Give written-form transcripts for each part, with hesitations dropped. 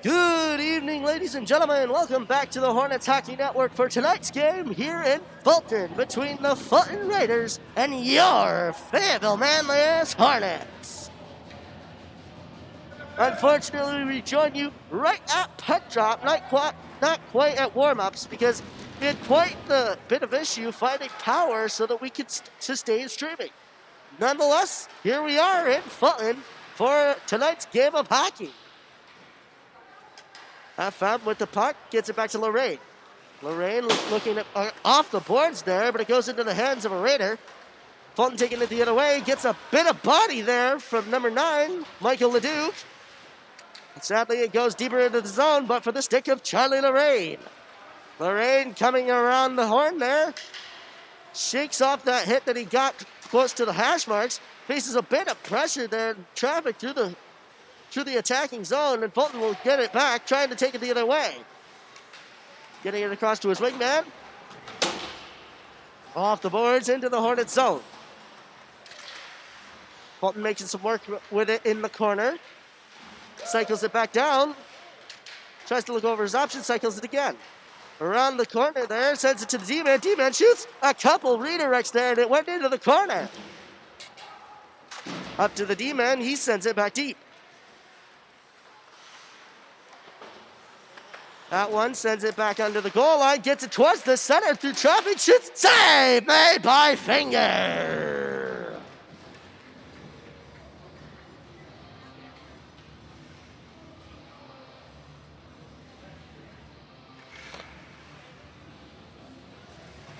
Good evening, ladies and gentlemen. Welcome back to the Hornets Hockey Network for tonight's game here in Fulton between the Fulton Raiders and your Fayetteville-Manlius Hornets. Unfortunately, we join you right at puck drop, not quite at warm-ups, because we had quite the bit of issue finding power so that we could sustain streaming. Nonetheless, here we are in Fulton for tonight's game of hockey. FM with the puck, gets it back to Lorraine. Lorraine looking at, off the boards there, but it goes into the hands of a Raider. Fulton taking it the other way, gets a bit of body there from number 9, Michael Leduc. Sadly, it goes deeper into the zone, but for the stick of Charlie Lorraine. Lorraine coming around the horn there, shakes off that hit that he got close to the hash marks, faces a bit of pressure there, traffic through the attacking zone, and Fulton will get it back, trying to take it the other way. Getting it across to his wingman. Off the boards into the Hornets zone. Fulton making some work with it in the corner. Cycles it back down. Tries to look over his options, cycles it again. Around the corner there, sends it to the D-man. D-man shoots a couple redirects there, and it went into the corner. Up to the D-man, he sends it back deep. That one sends it back under the goal line, gets it towards the center through traffic, shoots, save made by Finger.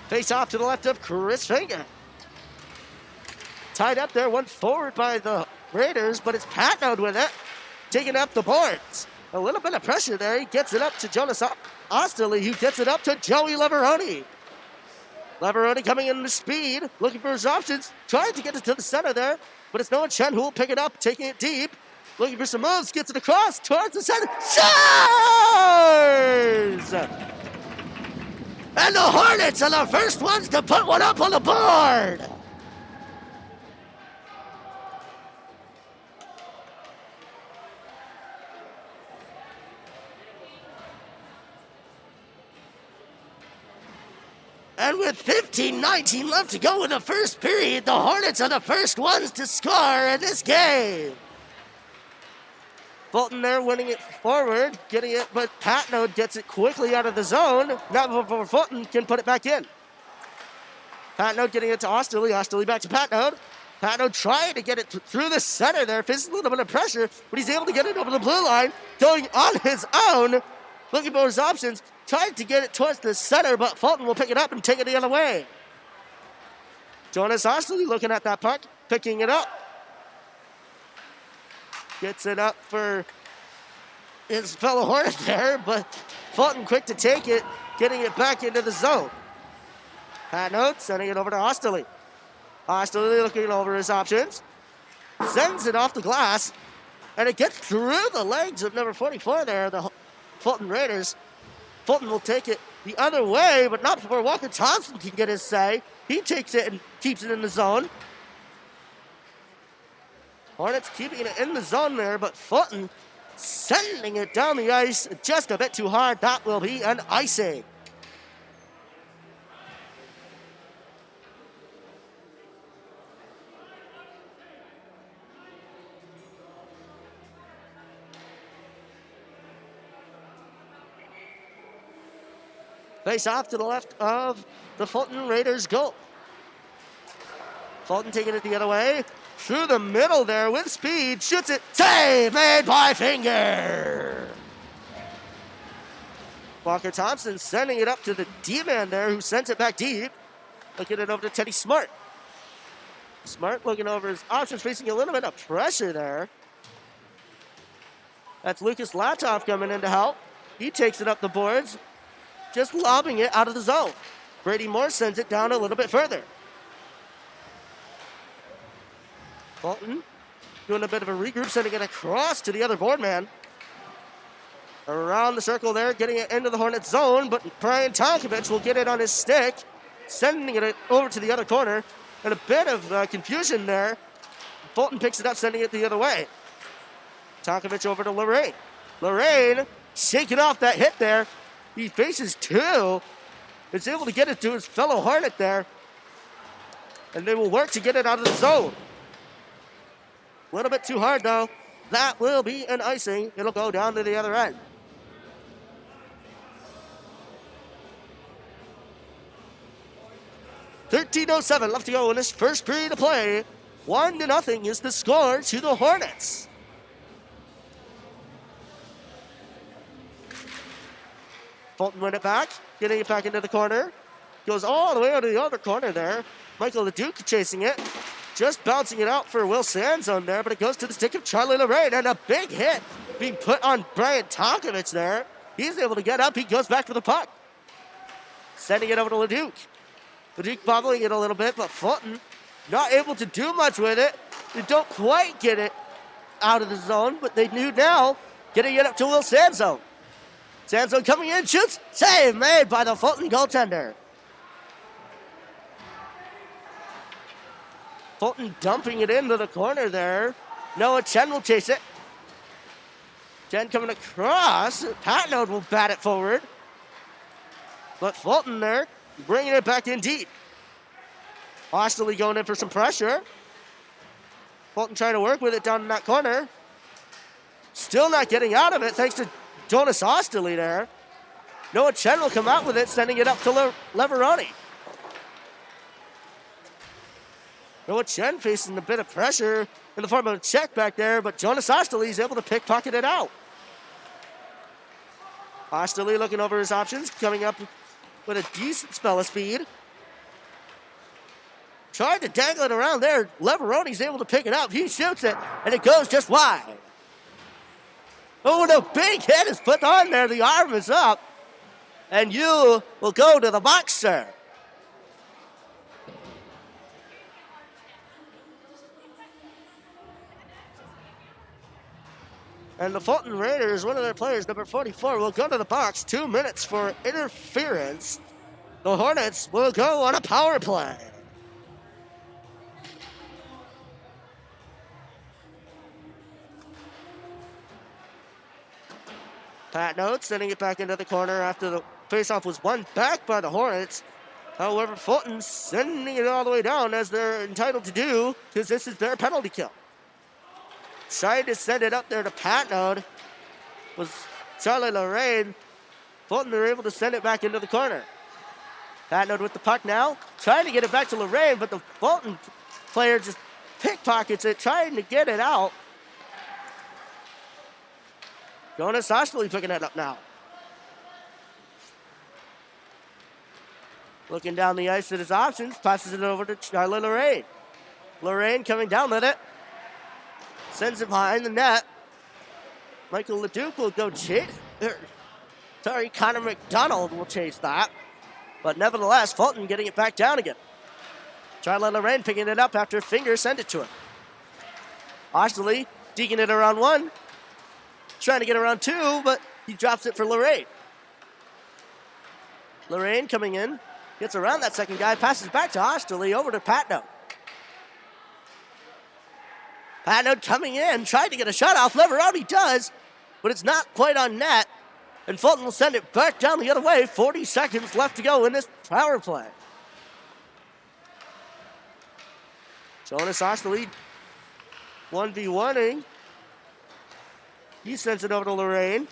Face off to the left of Chris Finger. Tied up there, one forward by the Raiders, but it's Patnode with it, taking up the boards. A little bit of pressure there. He gets it up to Jonas Osterley, who gets it up to Joey Leveroni. Leveroni coming in the speed, looking for his options, trying to get it to the center there, but it's Noah Chen who will pick it up, taking it deep, looking for some moves, gets it across towards the center, scores! And the Hornets are the first ones to put one up on the board. And with 15:19 left to go in the first period, the Hornets are the first ones to score in this game. Fulton there winning it forward, getting it, but Patnode gets it quickly out of the zone. Not before Fulton can put it back in. Patnode getting it to Osterley. Osterley back to Patnode. Patnode trying to get it through the center there, faces a little bit of pressure, but he's able to get it over the blue line, going on his own, looking for his options. Tried to get it towards the center, but Fulton will pick it up and take it the other way. Jonas Osterley looking at that puck, picking it up. Gets it up for his fellow Hornet there, but Fulton quick to take it, getting it back into the zone. Patnode sending it over to Osterley. Osterley looking over his options. Sends it off the glass, and it gets through the legs of number 44 there, the Fulton Raiders. Fulton will take it the other way, but not before Walker Thompson can get his say. He takes it and keeps it in the zone. Hornets keeping it in the zone there, but Fulton sending it down the ice just a bit too hard. That will be an icing. Face off to the left of the Fulton Raiders goal. Fulton taking it the other way. Through the middle there with speed. Shoots it. Save made by Finger. Walker Thompson sending it up to the D-man there, who sends it back deep. Looking it over to Teddy Smart. Smart looking over his options, facing a little bit of pressure there. That's Lucas Latoff coming in to help. He takes it up the boards, just lobbing it out of the zone. Brady Moore sends it down a little bit further. Fulton doing a bit of a regroup, sending it across to the other board man. Around the circle there, getting it into the Hornets zone, but Brian Tonkovich will get it on his stick, sending it over to the other corner. And a bit of confusion there. Fulton picks it up, sending it the other way. Tonkovich over to Lorraine. Lorraine shaking off that hit there. He faces two. Is able to get it to his fellow Hornet there. And they will work to get it out of the zone. A little bit too hard, though. That will be an icing. It'll go down to the other end. .13:07 left to go in this first period of play. 1-0 is the score to the Hornets. Fulton win it back, getting it back into the corner. Goes all the way out to the other corner there. Michael LeDuc chasing it. Just bouncing it out for Will Sanzone there, but it goes to the stick of Charlie Lorraine, and a big hit being put on Brian Tonkovich there. He's able to get up. He goes back for the puck. Sending it over to LeDuc. LeDuc bobbling it a little bit, but Fulton not able to do much with it. They don't quite get it out of the zone, but they do now. Getting it up to Will Sanzone. Sanzone coming in, shoots. Save made by the Fulton goaltender. Fulton dumping it into the corner there. Noah Chen will chase it. Chen coming across. Patnode will bat it forward. But Fulton there, bringing it back in deep. Osterley going in for some pressure. Fulton trying to work with it down in that corner. Still not getting out of it thanks to Jonas Osterley there. Noah Chen will come out with it, sending it up to Leveroni. Noah Chen facing a bit of pressure in the form of a check back there, but Jonas Osterley is able to pickpocket it out. Osterley looking over his options, coming up with a decent spell of speed. Tried to dangle it around there. Leveroni's able to pick it up. He shoots it, and it goes just wide. Oh, no big hit is put on there. The arm is up, and you will go to the box, sir. And the Fulton Raiders, one of their players, number 44, will go to the box. 2 minutes for interference. The Hornets will go on a power play. Patnode sending it back into the corner after the faceoff was won back by the Hornets. However, Fulton sending it all the way down as they're entitled to do, because this is their penalty kill. Trying to send it up there to Patnode was Charlie Lorraine. Fulton, they're able to send it back into the corner. Patnode with the puck now, trying to get it back to Lorraine, but the Fulton player just pickpockets it, trying to get it out. Jonas Osterley picking it up now. Looking down the ice at his options, passes it over to Charlie Lorraine. Lorraine coming down with it. Sends it behind the net. Michael LeDuc will go chase. Connor McDonald will chase that. But nevertheless, Fulton getting it back down again. Charlie Lorraine picking it up after Finger sent it to him. Osterley deking it around one. Trying to get around two, but he drops it for Lorraine. Lorraine coming in. Gets around that second guy. Passes back to Osterley over to Patnode. Patnode coming in, trying to get a shot off. Leveroni does, but it's not quite on net. And Fulton will send it back down the other way. 40 seconds left to go in this power play. Jonas Osterley 1v1ing. He sends it over to Lorraine.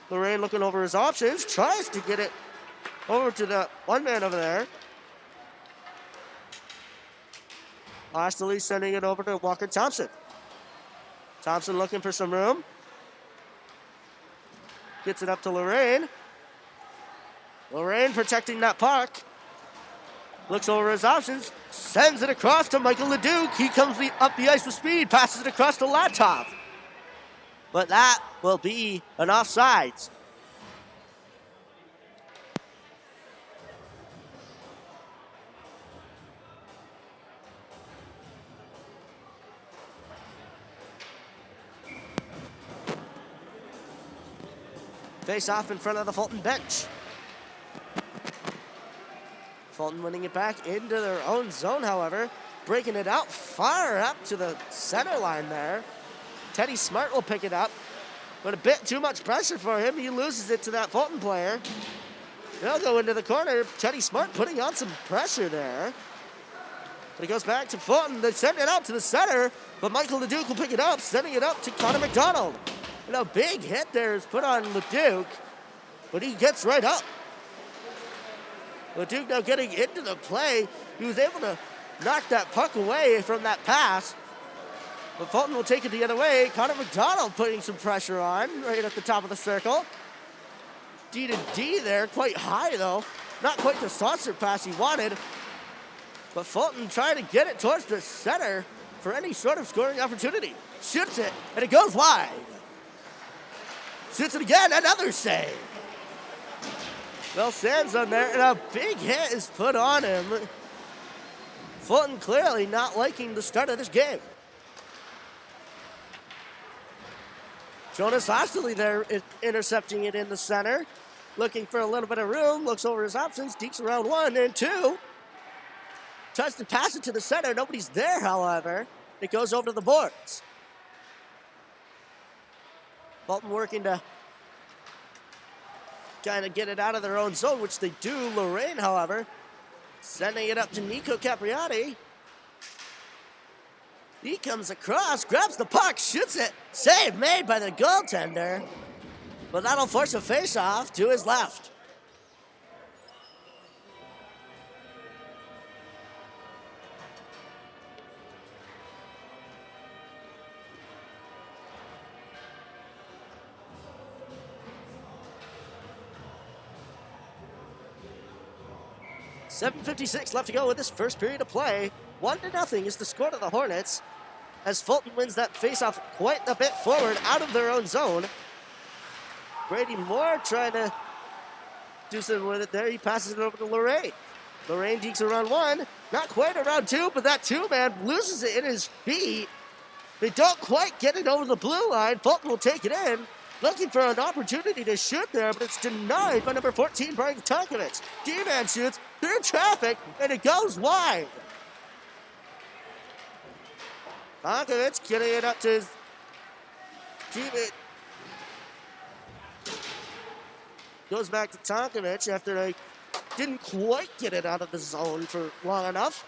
Lorraine looking over his options. Tries to get it over to the one man over there. Osterley sending it over to Walker Thompson. Thompson looking for some room. Gets it up to Lorraine. Lorraine protecting that puck. Looks over his options. Sends it across to Michael LeDuc. He comes up the ice with speed. Passes it across to Latov. But that will be an offsides. Face off in front of the Fulton bench. Fulton winning it back into their own zone, however. Breaking it out far up to the center line there. Teddy Smart will pick it up. but a bit too much pressure for him. He loses it to that Fulton player. They'll go into the corner. Teddy Smart putting on some pressure there. But it goes back to Fulton. They send it out to the center, but Michael LeDuc will pick it up, sending it up to Connor McDonald. And a big hit there is put on LeDuc, but he gets right up. LeDuc now getting into the play. He was able to knock that puck away from that pass. But Fulton will take it the other way. Connor McDonald putting some pressure on right at the top of the circle. D to D there, quite high though. Not quite the saucer pass he wanted. But Fulton trying to get it towards the center for any sort of scoring opportunity. Shoots it, and it goes wide. Shoots it again, another save. Well, Sam's on there, and a big hit is put on him. Fulton clearly not liking the start of this game. Jonas Osterley there intercepting it in the center. Looking for a little bit of room, looks over his options, dekes around 1 and 2. Tries to pass it to the center, nobody's there, however. It goes over to the boards. Fulton working to kind of get it out of their own zone, which they do. Lorraine, however, sending it up to Nico Capriati. He comes across, grabs the puck, shoots it. Save made by the goaltender. But that'll force a face-off to his left. .7:56 left to go with this first period of play. 1-0 is the score to the Hornets as Fulton wins that face-off quite a bit forward out of their own zone. Brady Moore trying to do something with it there. He passes it over to Lorraine. Lorraine dekes around 1. Not quite around 2, but that 2-man loses it in his feet. They don't quite get it over the blue line. Fulton will take it in. Looking for an opportunity to shoot there, but it's denied by number 14, Brian Tonkovich. D-man shoots through traffic, and it goes wide. Tonkovich getting it up to his teammate. Goes back to Tonkovich after they didn't quite get it out of the zone for long enough.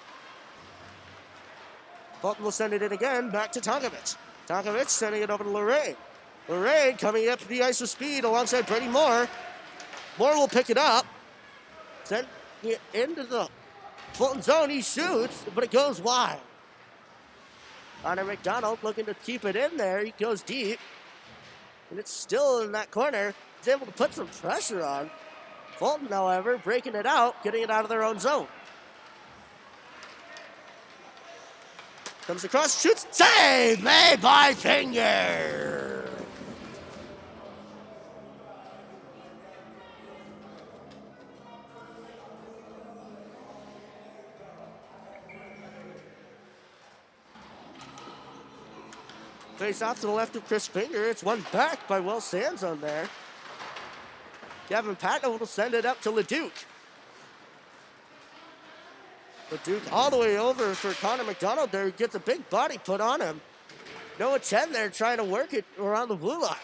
Fulton will send it in again, back to Tonkovich. Tonkovich sending it over to Lorraine. Lorraine coming up the ice with speed alongside Brady Moore. Moore will pick it up. Send it into the Fulton zone. He shoots, but it goes wide. Connor McDonald looking to keep it in there. He goes deep. And it's still in that corner. He's able to put some pressure on. Fulton, however, breaking it out, getting it out of their own zone. Comes across, shoots, save made by Finger. Face off to the left of Chris Finger. It's one back by Will Sands on there. Gavin Patton will send it up to LeDuc. LeDuc all the way over for Connor McDonald there. He gets a big body put on him. Noah Chen there trying to work it around the blue line.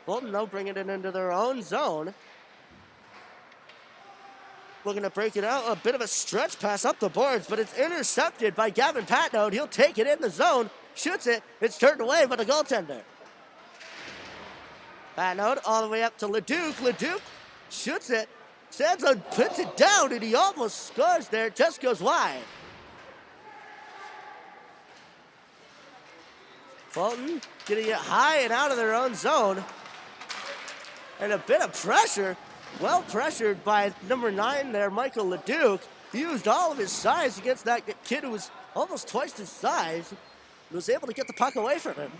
Fulton now bringing it into their own zone. Looking to break it out. A bit of a stretch pass up the boards, but it's intercepted by Gavin Patton. He'll take it in the zone. Shoots it. It's turned away by the goaltender. Patton all the way up to LeDuc. LeDuc shoots it. Sanson puts it down, and he almost scores there. Just goes wide. Fulton getting it high and out of their own zone. And a bit of pressure. Well pressured by number 9 there, Michael LeDuc. He used all of his size against that kid who was almost twice his size. He was able to get the puck away from him.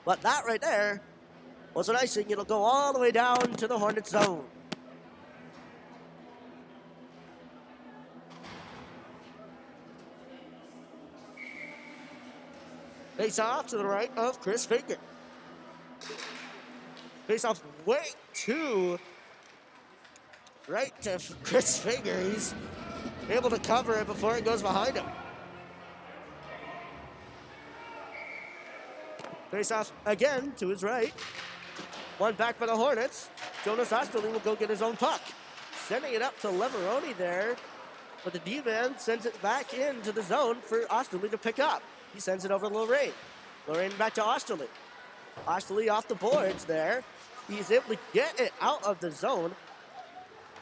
But that right there was an icing. It'll go all the way down to the Hornets zone. Face off to the right of Chris Finger. Face off way too right to Chris Finger. He's able to cover it before it goes behind him. Face off again to his right. One back by the Hornets. Jonas Osterling will go get his own puck. Sending it up to Leveroni there. But the D-man sends it back into the zone for Osterling to pick up. He sends it over to Lorraine. Lorraine back to Osterling. Osterling off the boards there. He's able to get it out of the zone.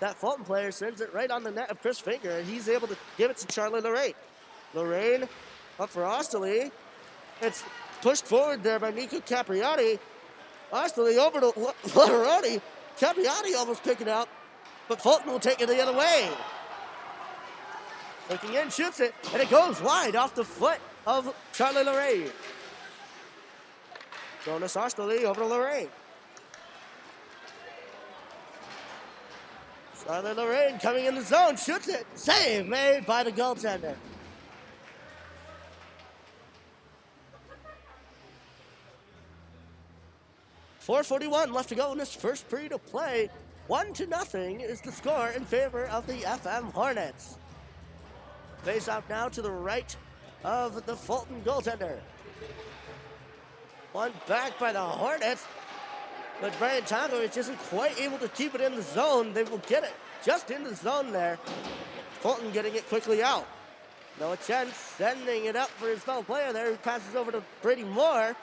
That Fulton player sends it right on the net of Chris Finger, and he's able to give it to Charlie Lorraine. Lorraine up for Osterling. It's pushed forward there by Nico Capriati. Osterling over to Leveroni. Capriati almost picking up, but Fulton will take it the other way. Looking in, shoots it, and it goes wide off the foot of Charlie Lorraine. Jonas Osterling over to Lorraine. Charlie Lorraine coming in the zone, shoots it. Save made by the goaltender. .441 left to go in this first period of play. 1-0 is the score in favor of the FM Hornets. Face off now to the right of the Fulton goaltender. One back by the Hornets, but Brian Tonkovich isn't quite able to keep it in the zone. They will get it just in the zone there. Fulton getting it quickly out. Noah Chen sending it up for his fellow player there, who passes over to Brady Moore.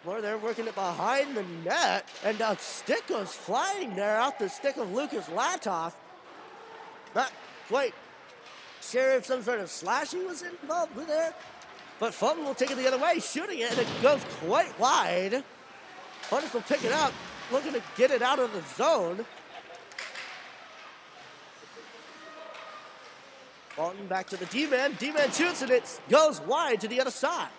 Moore there working it behind the net, and a stick goes flying there off the stick of Lucas Latoff. Not quite sure if some sort of slashing was involved with there, but Fulton will take it the other way, shooting it, and it goes quite wide. Hornets will pick it up, looking to get it out of the zone. Fulton back to the D-man. D-man shoots, and it goes wide to the other side.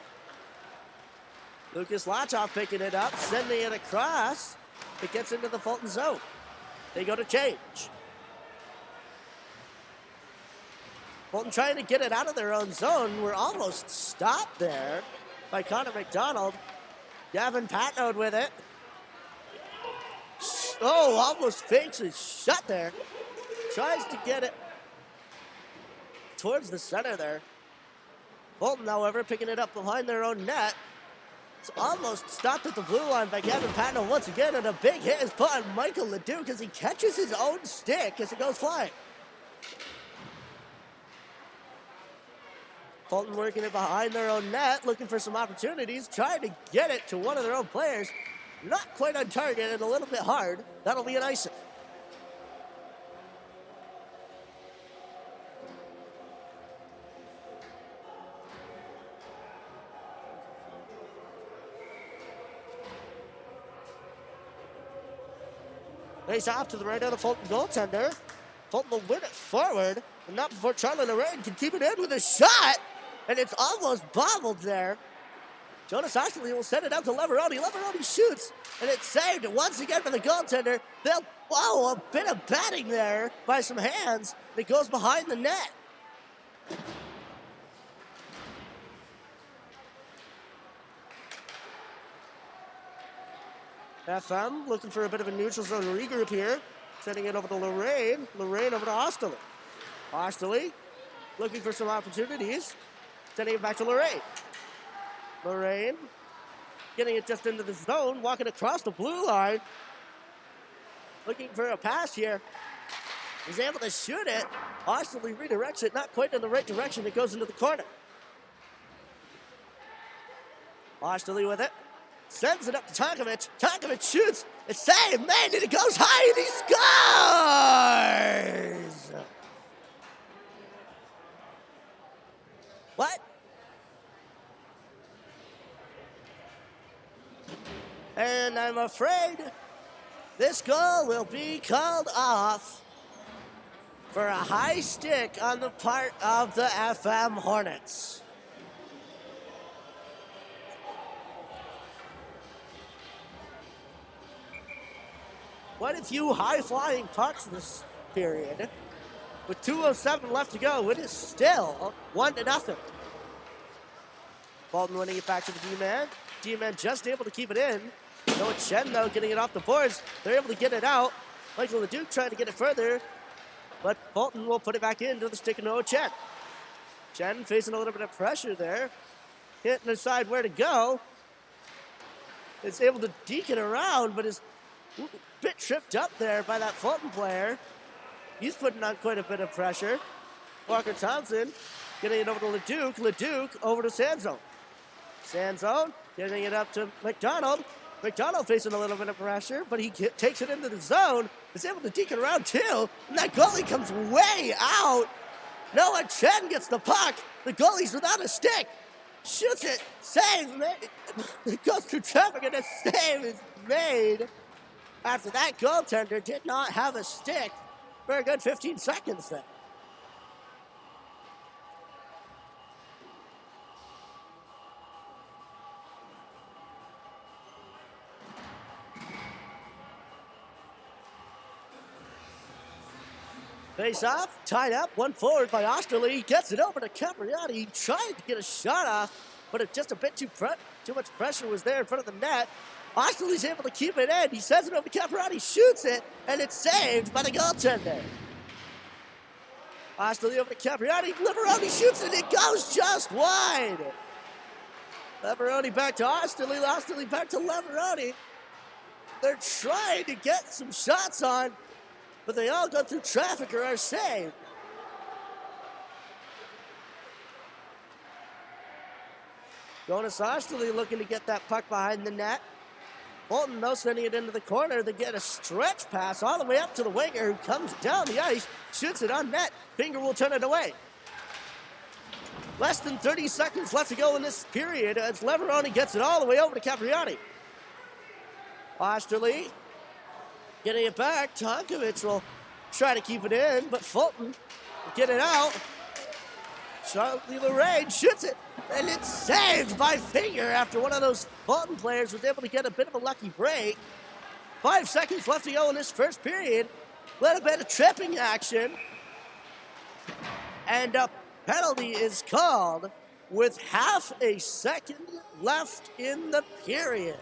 Lucas Latoff picking it up, sending it across. It gets into the Fulton zone. They go to change. Fulton trying to get it out of their own zone. We're almost stopped there by Connor McDonald. Gavin Patnode with it. Oh, almost fakes his shot there. Tries to get it towards the center there. Fulton, however, picking it up behind their own net. It's almost stopped at the blue line by Gavin Patnode once again, and a big hit is put on Michael Leduc as he catches his own stick as it goes flying. Fulton working it behind their own net, looking for some opportunities, trying to get it to one of their own players. Not quite on target and a little bit hard. That'll be an icing. Face off to the right of the Fulton goaltender. Fulton will win it forward, and not before Charlie Lorraine can keep it in with a shot, and it's almost bobbled there. Jonas Osterling will send it out to Leveroni. Leveroni shoots, and it's saved once again by the goaltender. A bit of batting there by some hands. It goes behind the net. FM looking for a bit of a neutral zone regroup here. Sending it over to Lorraine. Lorraine over to Osterling. Osterling looking for some opportunities. Sending it back to Lorraine. Lorraine getting it just into the zone. Walking across the blue line. Looking for a pass here. He's able to shoot it. Osterling redirects it. Not quite in the right direction. It goes into the corner. Osterling with it. Sends it up to Tonkovich. Tonkovich shoots. It's saved. Man, and it goes high and he scores! What? And I'm afraid this goal will be called off for a high stick on the part of the FM Hornets. Quite a few high-flying pucks this period. With 2:07 left to go, it is still 1-0. Fulton winning it back to the D-man. D-man just able to keep it in. Noah Chen, though, getting it off the boards. They're able to get it out. Michael Leduc trying to get it further, but Fulton will put it back into the stick of Noah Chen. Chen facing a little bit of pressure there. can't decide where to go. Is able to deke it around, but is a bit tripped up there by that Fulton player. He's putting on quite a bit of pressure. Walker Thompson getting it over to LeDuc. LeDuc over to Sandzone. Sandzone getting it up to McDonald. McDonald facing a little bit of pressure, but he takes it into the zone. Is able to deke it around too. And that goalie comes way out. Noah Chen gets the puck. The goalie's without a stick. Shoots it. Saves. It goes through traffic and a save is made. After that goaltender did not have a stick for a good 15 seconds there. Face off, tied up, one forward by Osterley. Gets it over to Capriati. Tried to get a shot off, but it just a bit too much pressure was there in front of the net. Osterley's able to keep it in. He sends it over to Capriati, shoots it, and it's saved by the goaltender. Osterley over to Capriati. Leveroni shoots it. It goes just wide. Leveroni back to Osterley. Osterley back to Leveroni. They're trying to get some shots on, but they all go through traffic or are saved. Jonas Osterley looking to get that puck behind the net. Fulton, though, sending it into the corner. They get a stretch pass all the way up to the winger, who comes down the ice, shoots it on net. Finger will turn it away. Less than 30 seconds left to go in this period as Leveroni gets it all the way over to Capriati. Osterley getting it back. Tonkovic will try to keep it in, but Fulton will get it out. Charlie Lorraine shoots it, and it's saved by Finger after one of those Fulton players was able to get a bit of a lucky break. 5 seconds left to go in this first period. A little bit of tripping action. And a penalty is called with half a second left in the period.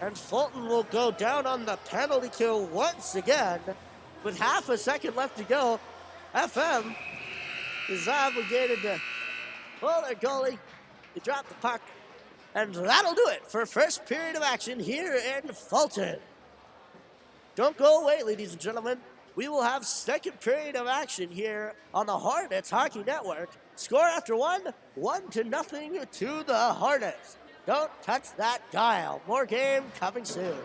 And Fulton will go down on the penalty kill once again. With half a second left to go, FM is obligated to pull their goalie. They drop the puck. And that'll do it for first period of action here in Fulton. Don't go away, ladies and gentlemen. We will have second period of action here on the Hornets Hockey Network. Score after 1-0 to the Hornets. Don't touch that dial. More game coming soon.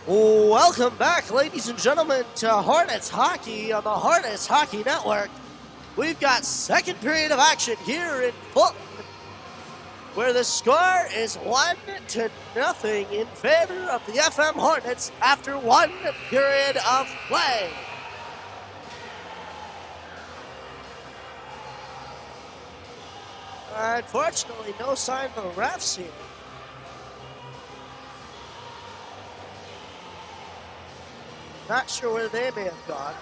Welcome back, ladies and gentlemen, to Hornets Hockey on the Hornets Hockey Network. We've got second period of action here in Fulton, where the score is 1-0 in favor of the FM Hornets after one period of play. Unfortunately, no sign of the refs here. Not sure where they may have gone.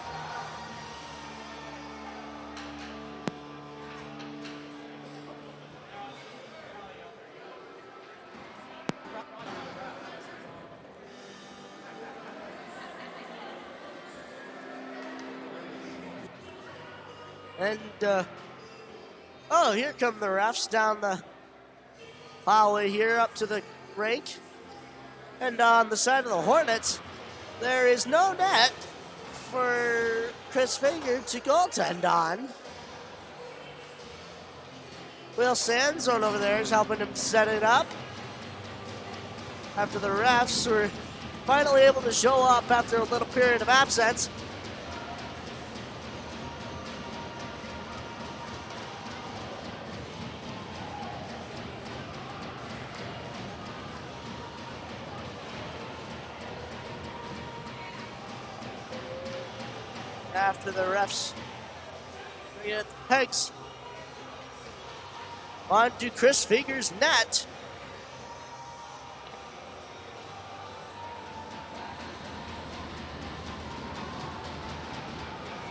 And, here come the refs down the hallway here up to the rink. And on the side of the Hornets, there is no net for Chris Finger to goaltend on. Will Sanzone over there is helping him set it up. After the refs were finally able to show up after a little period of absence. After the refs bring it at the pegs. On to Chris Finger's net.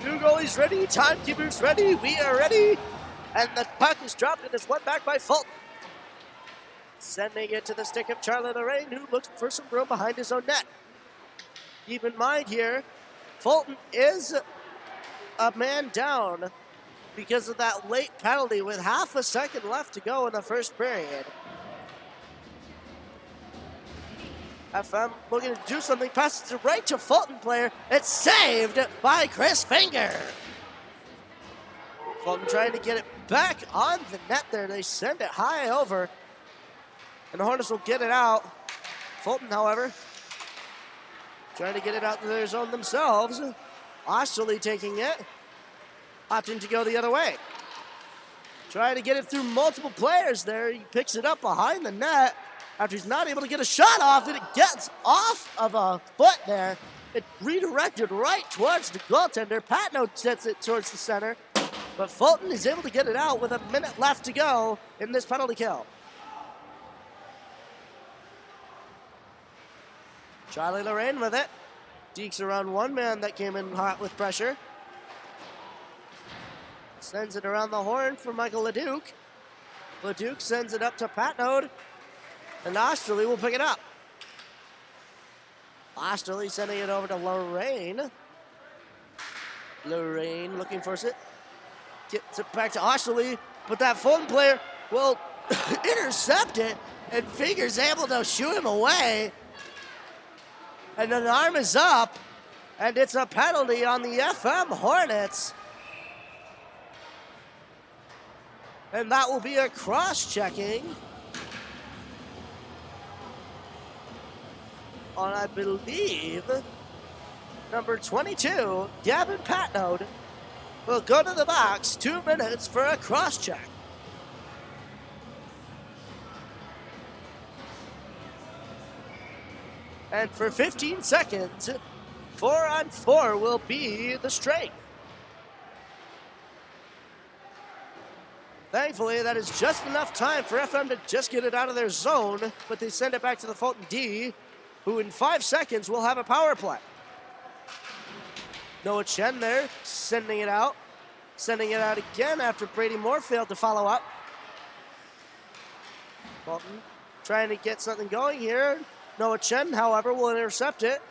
Two goalies ready, timekeepers ready, we are ready. And the puck is dropped and it's won back by Fulton. Sending it to the stick of Charlie Lorraine, who looks for some room behind his own net. Keep in mind here, Fulton is a man down because of that late penalty with half a second left to go in the first period. FM looking to do something, passes it right to Fulton player. It's saved by Chris Finger. Fulton trying to get it back on the net there. They send it high over, and the Hornets will get it out. Fulton, however, trying to get it out to their zone themselves. Osterley taking it, opting to go the other way. Trying to get it through multiple players there. He picks it up behind the net after he's not able to get a shot off, and it gets off of a foot there. It redirected right towards the goaltender. Patno sets it towards the center, but Fulton is able to get it out with a minute left to go in this penalty kill. Charlie Lorraine with it. Dekes around one man that came in hot with pressure. Sends it around the horn for Michael Leduc. Leduc sends it up to Patnode. And Osterley will pick it up. Osterley sending it over to Lorraine. Lorraine looking for it. Gets it back to Osterley. But that Fulton player will intercept it. And Finger's able to shoot him away. And an arm is up, and it's a penalty on the FM Hornets. And that will be a cross-checking on, I believe, number 22, Gavin Patnode, will go to the box, 2 minutes for a cross-check. And for 15 seconds, 4-on-4 will be the strike. Thankfully, that is just enough time for FM to just get it out of their zone, but they send it back to the Fulton D, who in 5 seconds will have a power play. Noah Chen there, sending it out. Sending it out again after Brady Moore failed to follow up. Fulton trying to get something going here. Noah Chen, however, will intercept it.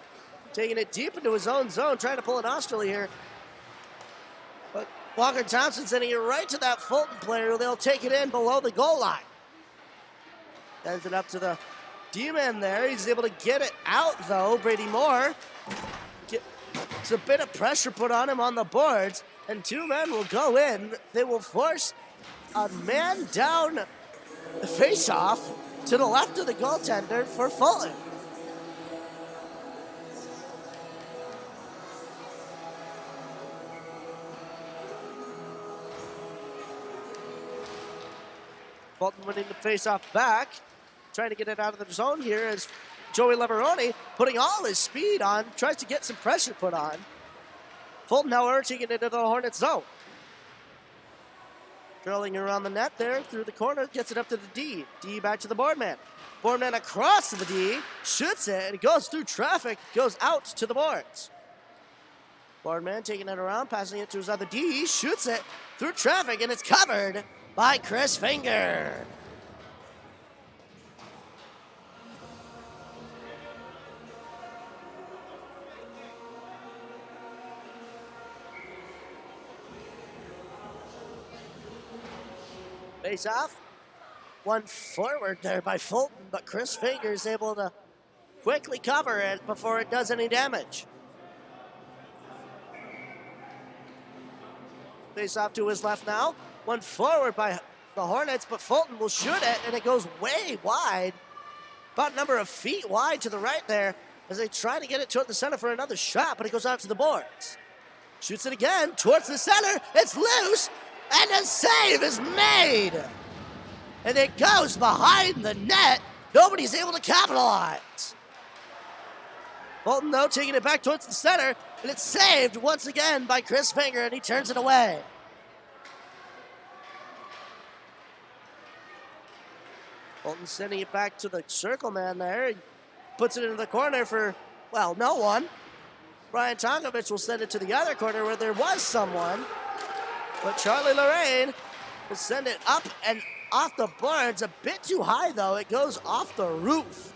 Taking it deep into his own zone, trying to pull an Osterley here. But Walker Thompson sending it right to that Fulton player. They'll take it in below the goal line. Sends it up to the D-man there. He's able to get it out, though. Brady Moore. It's a bit of pressure put on him on the boards, and 2 men will go in. They will force a man-down face-off to the left of the goaltender for Fulton. Fulton winning the face-off back. Trying to get it out of the zone here as Joey Leveroni putting all his speed on, tries to get some pressure put on. Fulton, however, taking it into the Hornets zone. Curling around the net there, through the corner, gets it up to the D. D back to the boardman. Boardman across to the D, shoots it, and it goes through traffic, goes out to the boards. Boardman taking it around, passing it to his other D, shoots it through traffic, and it's covered by Chris Finger. Face off. One forward there by Fulton, but Chris Finger is able to quickly cover it before it does any damage. Face off to his left now. One forward by the Hornets, but Fulton will shoot it, and it goes way wide. About a number of feet wide to the right there as they try to get it toward the center for another shot, but it goes out to the boards. Shoots it again towards the center. It's loose. And a save is made. And it goes behind the net. Nobody's able to capitalize. Fulton, though, taking it back towards the center. And it's saved once again by Chris Finger, and he turns it away. Fulton sending it back to the circle man there. He puts it into the corner for, well, no one. Brian Tonkovich will send it to the other corner where there was someone. But Charlie Lorraine will send it up and off the boards. A bit too high, though. It goes off the roof.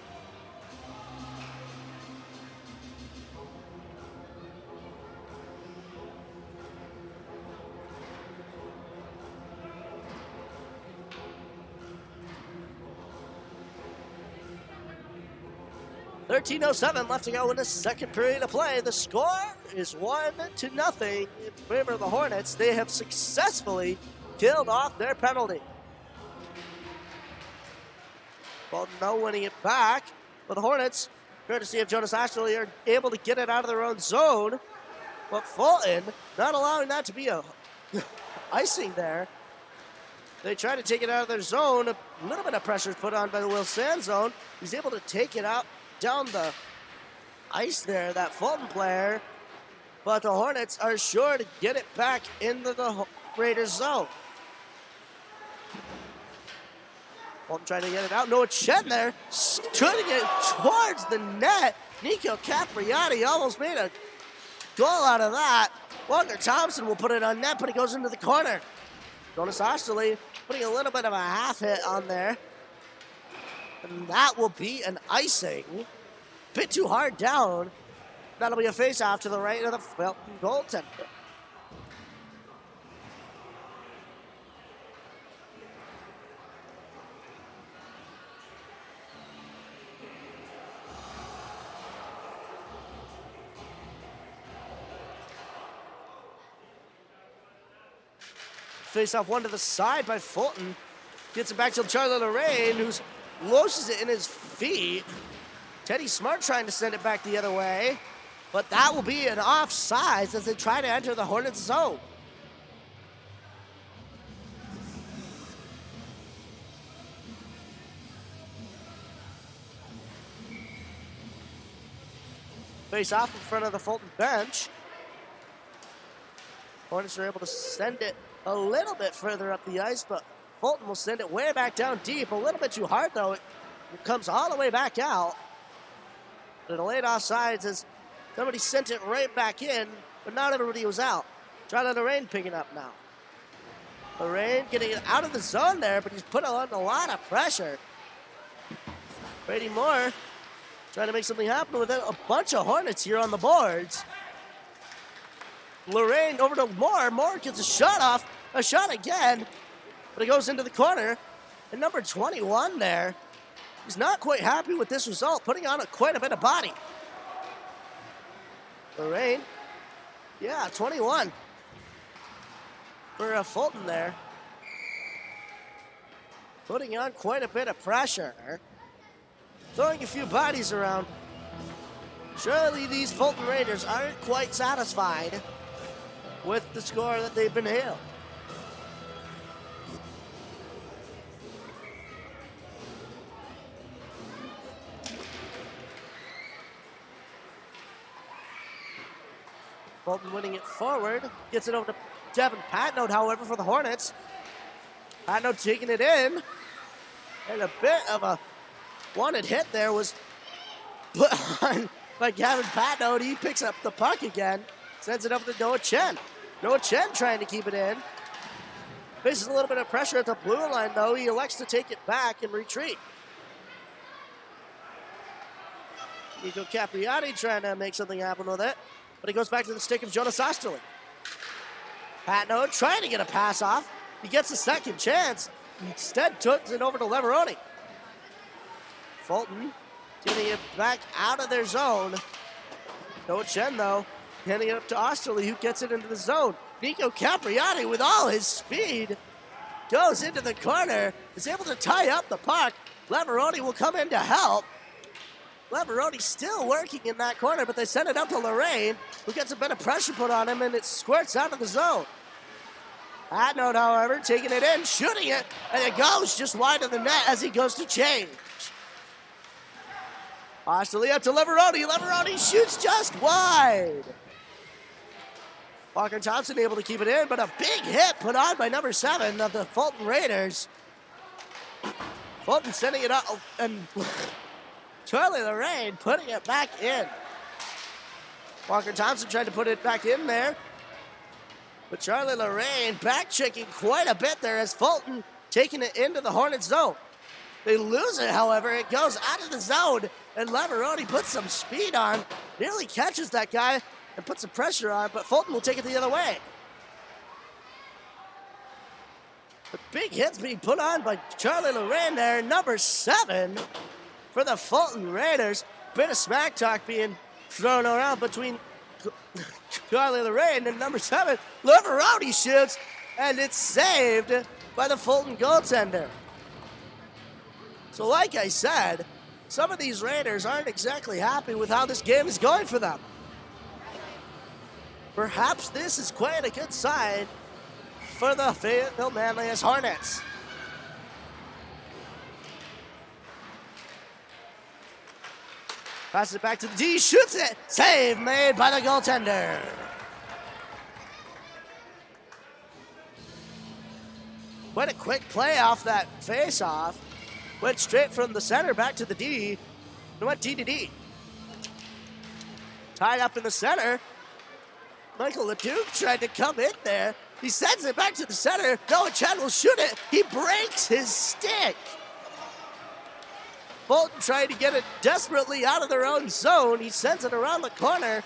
.13:07 left to go in the second period of play. The score is 1-0 in favor of the Hornets. They have successfully killed off their penalty. Fulton now winning it back, but the Hornets, courtesy of Jonas Ashley, are able to get it out of their own zone. But Fulton not allowing that to be a icing there. They try to take it out of their zone. A little bit of pressure is put on by the Will Sand zone. He's able to take it out down the ice there, that Fulton player. But the Hornets are sure to get it back into the Raiders zone. Fulton trying to get it out. Noah Chen there, shooting it towards the net. Nico Capriati almost made a goal out of that. Walker Thompson will put it on net, but it goes into the corner. Jonas Osterley putting a little bit of a half hit on there. And that will be an icing. Bit too hard down. That'll be a face-off to the right of the Fulton goaltender. Face-off one to the side by Fulton. Gets it back to Charlie Lorraine, who's loses it in his feet. Teddy Smart trying to send it back the other way, but that will be an offsides as they try to enter the Hornets zone. Face off in front of the Fulton bench. Hornets are able to send it a little bit further up the ice, but Fulton will send it way back down deep. A little bit too hard, though. It comes all the way back out. And a late offsides as somebody sent it right back in, but not everybody was out. Charlie Lorraine picking up now. Lorraine getting it out of the zone there, but he's put on a lot of pressure. Brady Moore trying to make something happen with it. A bunch of Hornets here on the boards. Lorraine over to Moore. Moore gets a shot off. A shot again. But it goes into the corner. And number 21 there, he's not quite happy with this result, putting on quite a bit of body. Lorraine, yeah, 21 for Fulton there. Putting on quite a bit of pressure. Throwing a few bodies around. Surely these Fulton Raiders aren't quite satisfied with the score that they've been hailed. Fulton winning it forward. Gets it over to Devin Patnode, however, for the Hornets. Patnode taking it in. And a bit of a wanted hit there was put on by Gavin Patnode. He picks up the puck again. Sends it over to Noah Chen. Noah Chen trying to keep it in. Faces a little bit of pressure at the blue line, though. He elects to take it back and retreat. Nico Capriati trying to make something happen with it. But he goes back to the stick of Jonas Osterling. Patnode trying to get a pass off. He gets a second chance. Instead, turns it over to Leveroni. Fulton getting it back out of their zone. Noah Chen, though, handing it up to Osterley, who gets it into the zone. Nico Capriati, with all his speed, goes into the corner, is able to tie up the puck. Leveroni will come in to help. Leveroni still working in that corner, but they send it up to Lorraine, who gets a bit of pressure put on him, and it squirts out of the zone. Patnode, however, taking it in, shooting it, and it goes just wide of the net as he goes to change. Osterley up to Leveroni. Leveroni shoots just wide. Walker Thompson able to keep it in, but a big hit put on by number 7 of the Fulton Raiders. Fulton sending it up, and Charlie Lorraine putting it back in. Walker Thompson tried to put it back in there, but Charlie Lorraine back-checking quite a bit there as Fulton taking it into the Hornets zone. They lose it, however. It goes out of the zone, and Leveroni puts some speed on, nearly catches that guy, and puts some pressure on, but Fulton will take it the other way. The big hits being put on by Charlie Lorraine there, number 7 for the Fulton Raiders. Bit of smack talk being thrown around between Charlie Lorraine and number 7. Leveroni shoots, and it's saved by the Fulton goaltender. So like I said, some of these Raiders aren't exactly happy with how this game is going for them. Perhaps this is quite a good sign for the Fayetteville-Manlius Hornets. Passes it back to the D, shoots it, save made by the goaltender. What a quick play off that face-off. Went straight from the center back to the D, and went D to D. Tied up in the center. Michael Leduc tried to come in there. He sends it back to the center. Noah Chen will shoot it. He breaks his stick. Fulton trying to get it desperately out of their own zone. He sends it around the corner.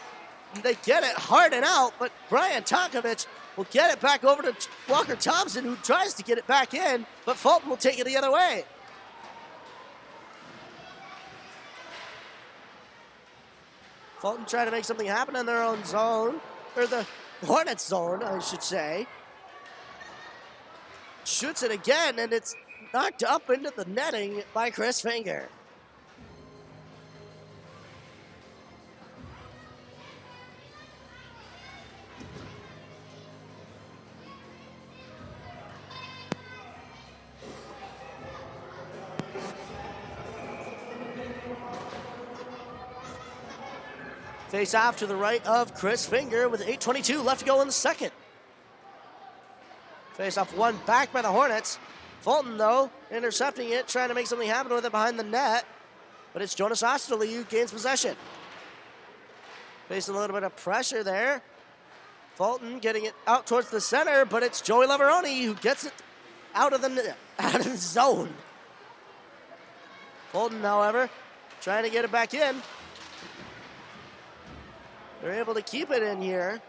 And they get it hard and out, but Brian Tonkovich will get it back over to Walker Thompson, who tries to get it back in, but Fulton will take it the other way. Fulton trying to make something happen in their own zone, or the Hornets zone, I should say. Shoots it again, and it's knocked up into the netting by Chris Finger. Face off to the right of Chris Finger with 8:22 left to go in the second. Face off won back by the Hornets. Fulton, though, intercepting it, trying to make something happen with it behind the net. But it's Jonas Osterley who gains possession. Facing a little bit of pressure there. Fulton getting it out towards the center, but it's Joey Leveroni who gets it out of the zone. Fulton, however, trying to get it back in. They're able to keep it in here.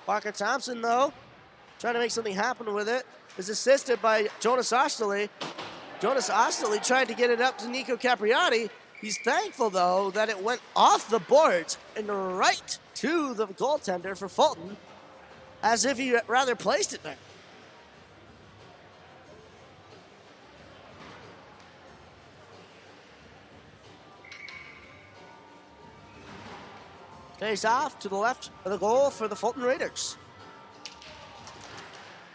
Walker Thompson, though, trying to make something happen with it, is assisted by Jonas Osterley. Jonas Osterley tried to get it up to Nico Capriati. He's thankful, though, that it went off the boards and right to the goaltender for Fulton, as if he rather placed it there. Face off to the left of the goal for the Fulton Raiders.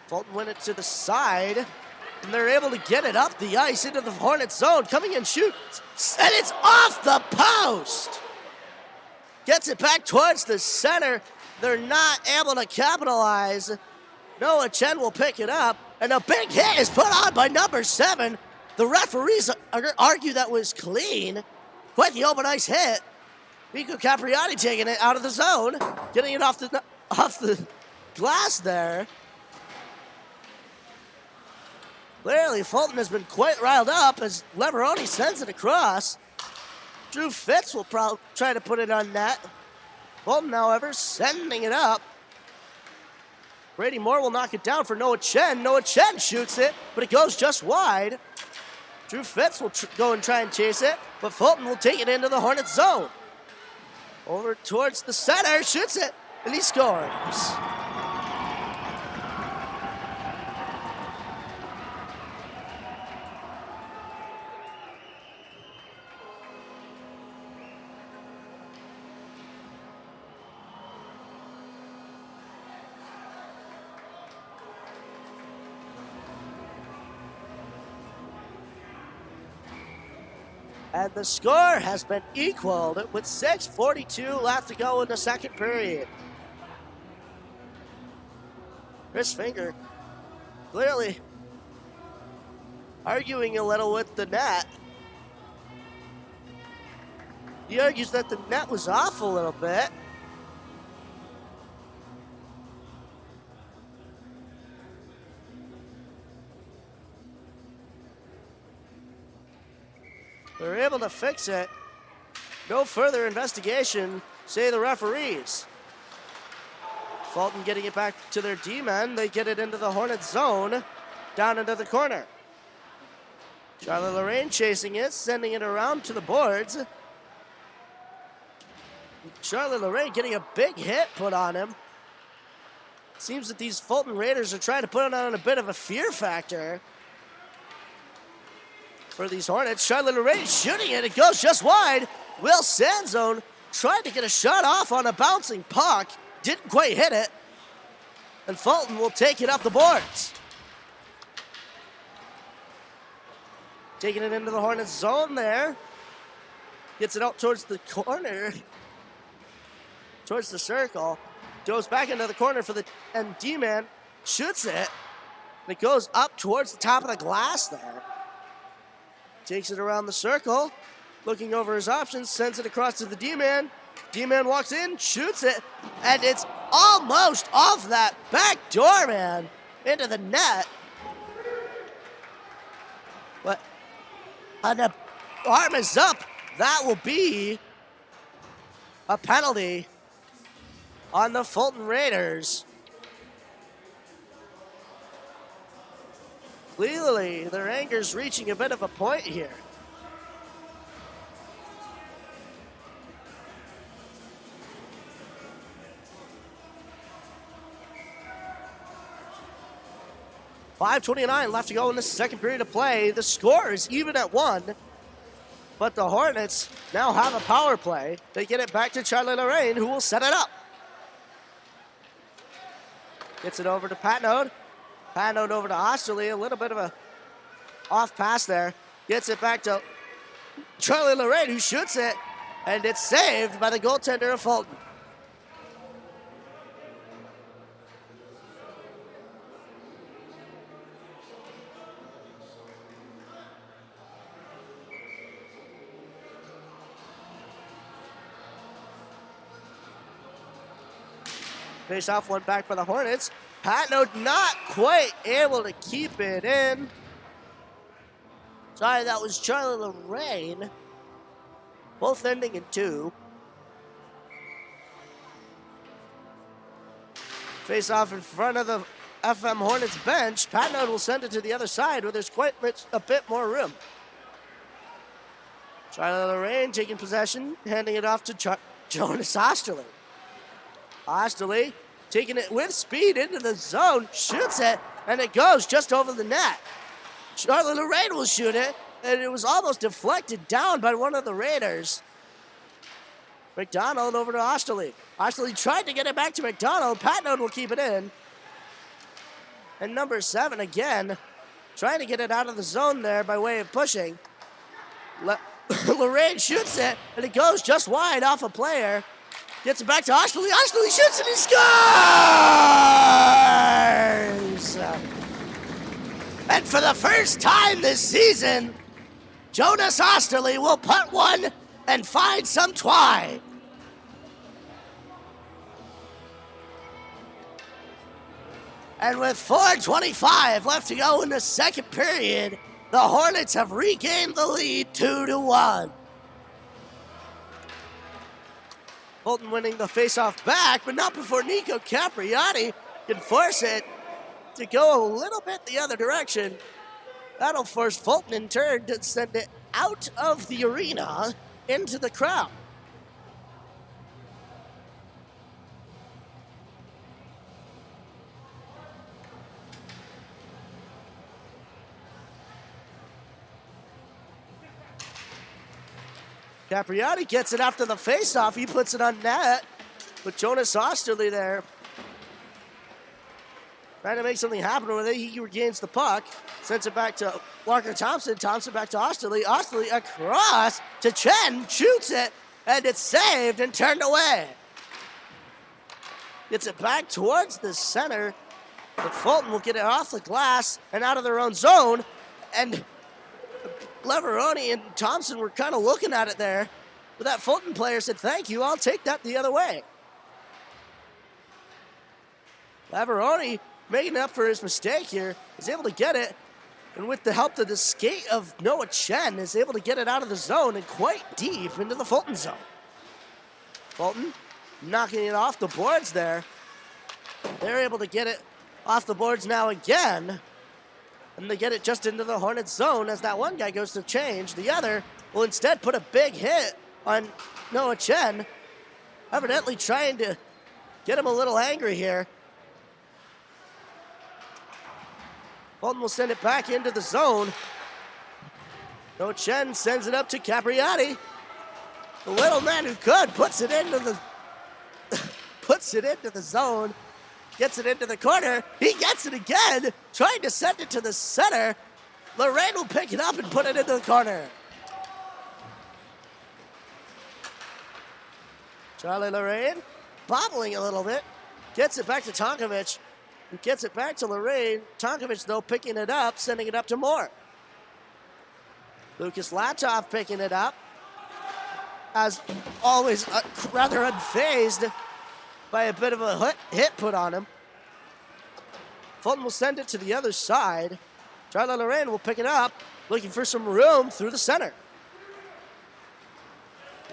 Fulton went it to the side, and they're able to get it up the ice into the Hornets zone. Coming in, shoots, and it's off the post. Gets it back towards the center. they're not able to capitalize. Noah Chen will pick it up, and a big hit is put on by number 7. The referees argue that was clean. Quite the open ice hit. Mikko Capriati taking it out of the zone, getting it off the glass there. Clearly, Fulton has been quite riled up as Leveroni sends it across. Drew Fitz will probably try to put it on net. Fulton, however, sending it up. Brady Moore will knock it down for Noah Chen. Noah Chen shoots it, but it goes just wide. Drew Fitz will go and try and chase it, but Fulton will take it into the Hornets zone. Over towards the center, shoots it, and he scores. And the score has been equaled with 6:42 left to go in the second period. Chris Finger clearly arguing a little with the net. He argues that the net was off a little bit. They're able to fix it. No further investigation, say the referees. Fulton getting it back to their D-men. They get it into the Hornets zone, down into the corner. Charlie Lorraine chasing it, sending it around to the boards. Charlie Lorraine getting a big hit put on him. Seems that these Fulton Raiders are trying to put on a bit of a fear factor for these Hornets. Charlie Lorraine shooting it. It goes just wide. Will Sanzone tried to get a shot off on a bouncing puck. Didn't quite hit it. And Fulton will take it up the boards. Taking it into the Hornets zone there. Gets it out towards the corner. Towards the circle. Goes back into the corner for the and D-man. Shoots it. And it goes up towards the top of the glass there. Takes it around the circle, looking over his options, sends it across to the D-man. D-man walks in, shoots it, and it's almost off that back door, man, into the net. But the arm is up. That will be a penalty on the Fulton Raiders. Clearly, their anger's reaching a bit of a point here. .5:29 left to go in the second period of play. The score is even at 1, but the Hornets now have a power play. They get it back to Charlie Lorraine, who will set it up. Gets it over to Patnode. Patnode over to Osterley. A little bit of a off pass there. Gets it back to Charlie Lorraine, who shoots it, and it's saved by the goaltender of Fulton. Face-off one back by the Hornets. Patnode not quite able to keep it in. Sorry, that was Charlie Lorraine. Both ending in 2. Face-off in front of the FM Hornets bench. Patnode will send it to the other side where there's quite a bit more room. Charlie Lorraine taking possession, handing it off to Jonas Osterley. Osterley taking it with speed into the zone, shoots it, and it goes just over the net. Charlie Lorraine will shoot it, and it was almost deflected down by one of the Raiders. McDonald over to Osterley. Osterley tried to get it back to McDonald. Patnode will keep it in. And number 7 again, trying to get it out of the zone there by way of pushing. Lorraine shoots it, and it goes just wide off a player. Gets it back to Osterley. Osterley shoots and he scores! And for the first time this season, Jonas Osterley will putt one and find some twine. And with 4:25 left to go in the second period, the Hornets have regained the lead 2-1. Fulton winning the faceoff back, but not before Nico Capriati can force it to go a little bit the other direction. That'll force Fulton in turn to send it out of the arena into the crowd. Capriati gets it after the faceoff. He puts it on net with Jonas Osterley there. Trying to make something happen with it. He regains the puck. Sends it back to Walker Thompson. Thompson back to Osterley. Osterley across to Chen. Shoots it. And it's saved and turned away. Gets it back towards the center. But Fulton will get it off the glass and out of their own zone. And Leveroni and Thompson were kind of looking at it there. But that Fulton player said, thank you, I'll take that the other way. Leveroni, making up for his mistake here, is able to get it. And with the help of the skate of Noah Chen, is able to get it out of the zone and quite deep into the Fulton zone. Fulton knocking it off the boards there. They're able to get it off the boards now again. And they get it just into the Hornets zone as that one guy goes to change. The other will instead put a big hit on Noah Chen, evidently trying to get him a little angry here. Fulton will send it back into the zone. Noah Chen sends it up to Capriati. The little man who could puts it into the zone. Gets it into the corner. He gets it again, trying to send it to the center. Lorraine will pick it up and put it into the corner. Charlie Lorraine bobbling a little bit. Gets it back to Tonkovic. He gets it back to Lorraine. Tonkovic, though, picking it up, sending it up to Moore. Lucas Latov picking it up. As always, rather unfazed by a bit of a hit put on him. Fulton will send it to the other side. Charlie Lorraine will pick it up, looking for some room through the center.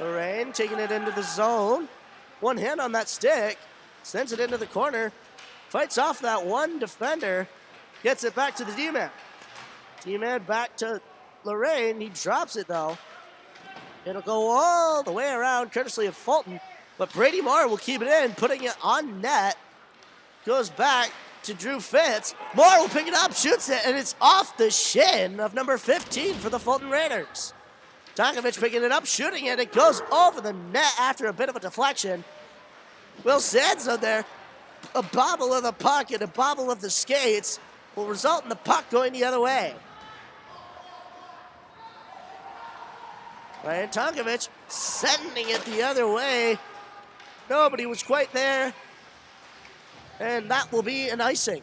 Lorraine taking it into the zone. One hand on that stick, sends it into the corner, fights off that one defender, gets it back to the D-man. D-man back to Lorraine. He drops it, though. It'll go all the way around, courtesy of Fulton. But Brady Moore will keep it in, putting it on net. Goes back to Drew Fitz. Moore will pick it up, shoots it, and it's off the shin of number 15 for the Fulton Raiders. Tonkovic picking it up, shooting it. It goes over the net after a bit of a deflection. Will Sanzo there, a bobble of the puck and a bobble of the skates will result in the puck going the other way. Ryan Tonkovic sending it the other way. Nobody was quite there. And that will be an icing.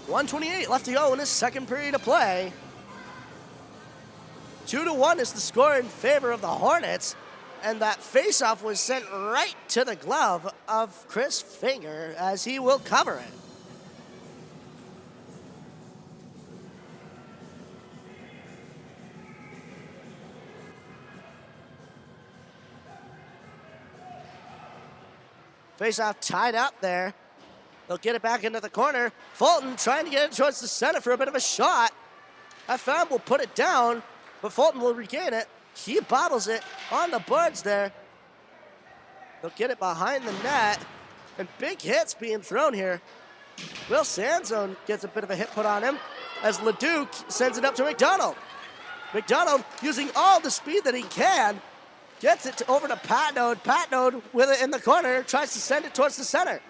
.128 left to go in his second period of play. 2-1 is the score in favor of the Hornets. And that faceoff was sent right to the glove of Chris Finger as he will cover it. Faceoff tied up there. They'll get it back into the corner. Fulton trying to get it towards the center for a bit of a shot. FM will put it down, but Fulton will regain it. He bobbles it on the boards there. They'll get it behind the net. And big hits being thrown here. Will Sanzone gets a bit of a hit put on him as Leduc sends it up to McDonald. McDonald, using all the speed that he can, gets it over to Patnode. Patnode with it in the corner, tries to send it towards the center.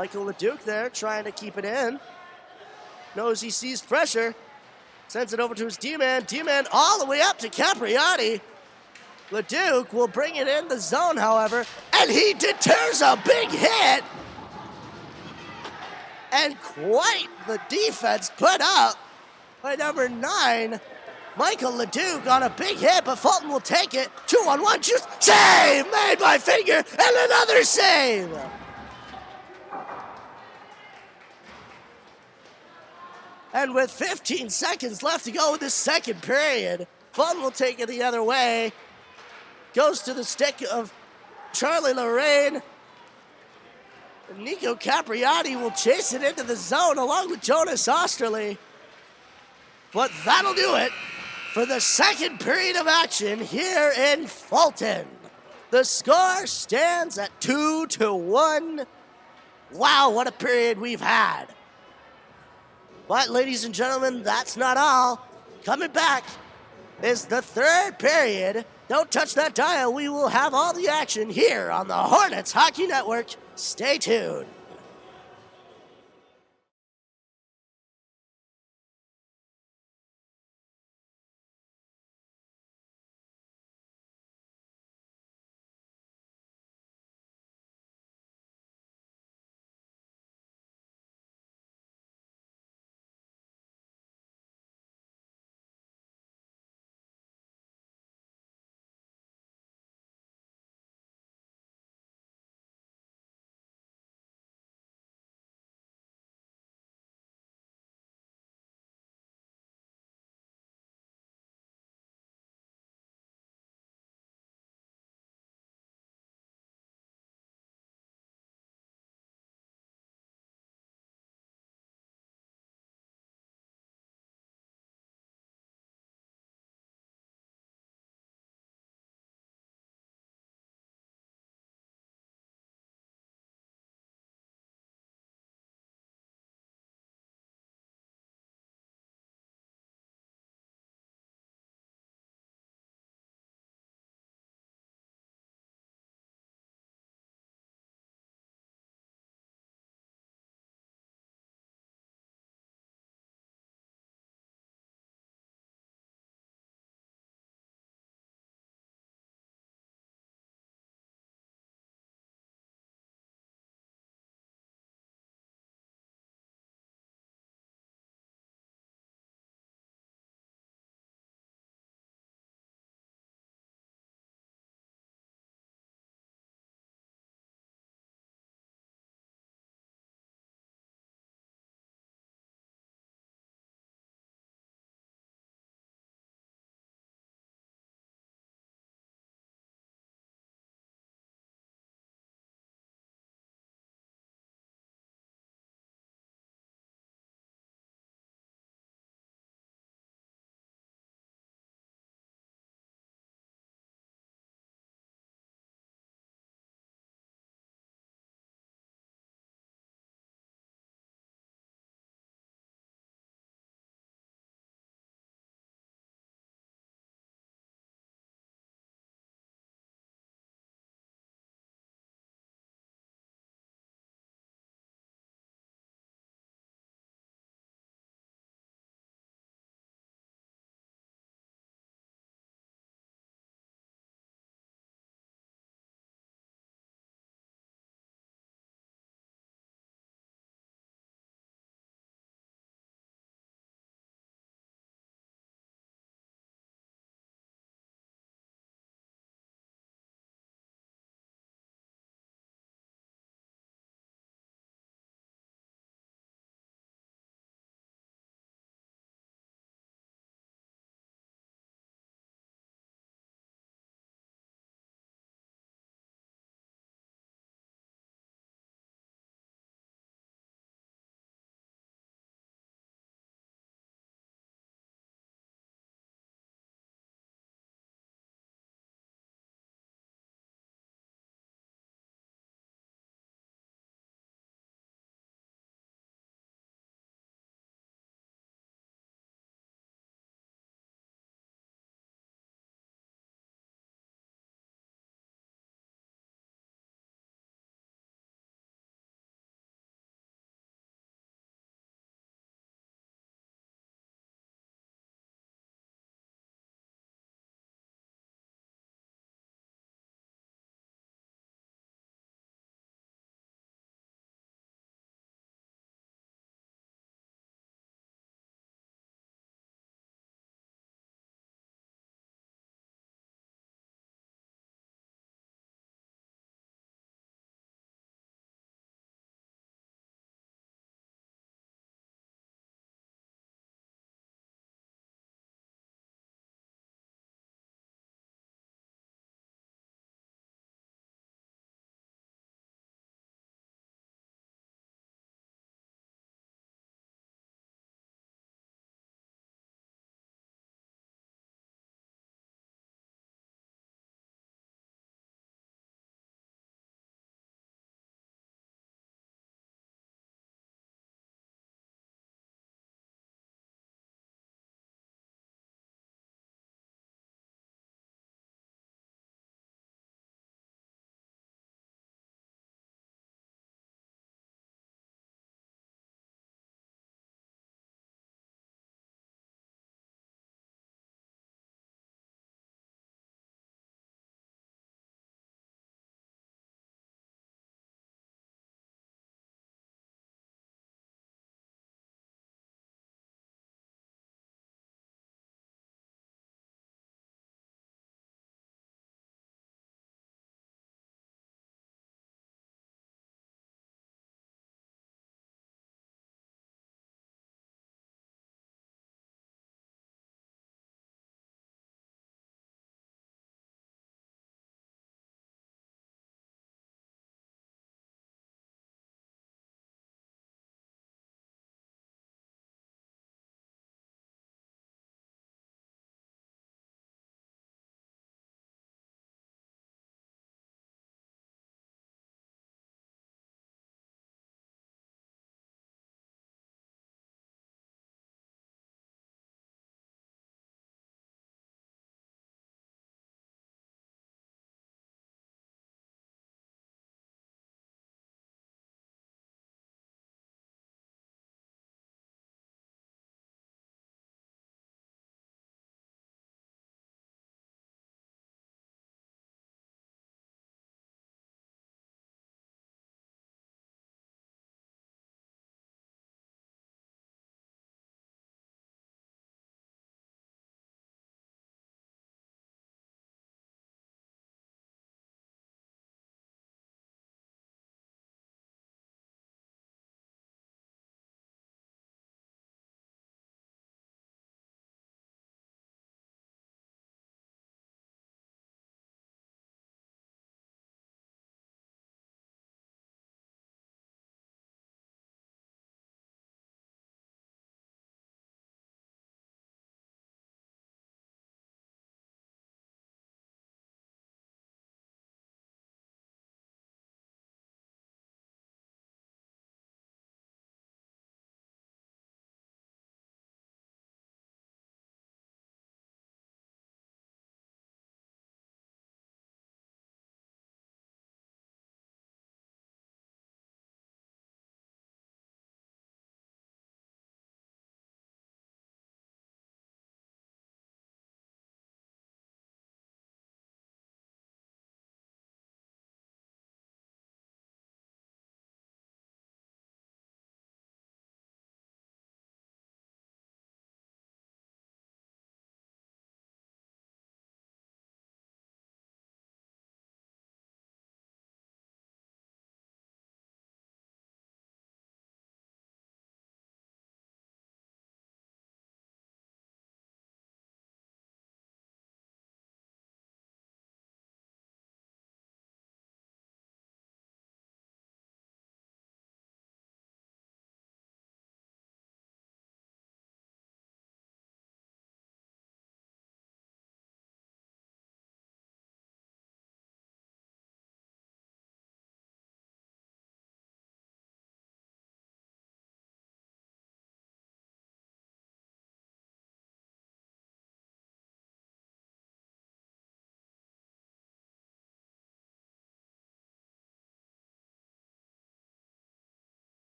Michael LeDuc there trying to keep it in. Knows he sees pressure. Sends it over to his D-man. D-man all the way up to Capriati. LeDuc will bring it in the zone, however, and he deters a big hit. And quite the defense put up by number 9, Michael LeDuc, on a big hit, but Fulton will take it. 2-on-1 shoots. Save made by Finger, and another save. And with 15 seconds left to go in the second period, Fulton will take it the other way. Goes to the stick of Charlie Lorraine. And Nico Capriati will chase it into the zone along with Jonas Osterley. But that'll do it for the second period of action here in Fulton. The score stands at 2-1. Wow, what a period we've had. But ladies and gentlemen, that's not all. Coming back is the third period. Don't touch that dial. We will have all the action here on the Hornets Hockey Network. Stay tuned.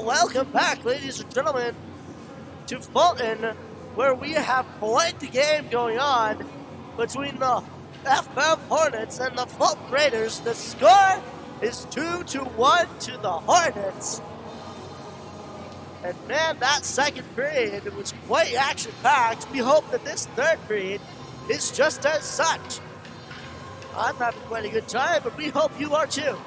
Welcome back, ladies and gentlemen, to Fulton, where we have quite the game going on between the FM Hornets and the Fulton Raiders. The score is 2-1 to the Hornets. And man, that second period was quite action-packed. We hope that this third period is just as such. I'm having quite a good time, but we hope you are too.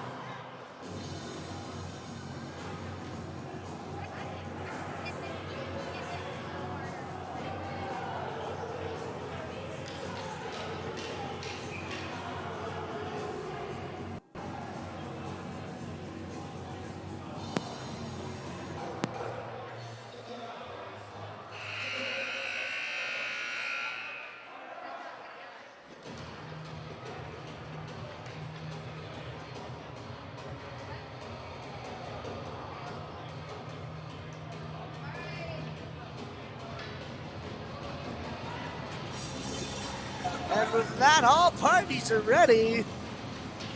And with that, all parties are ready.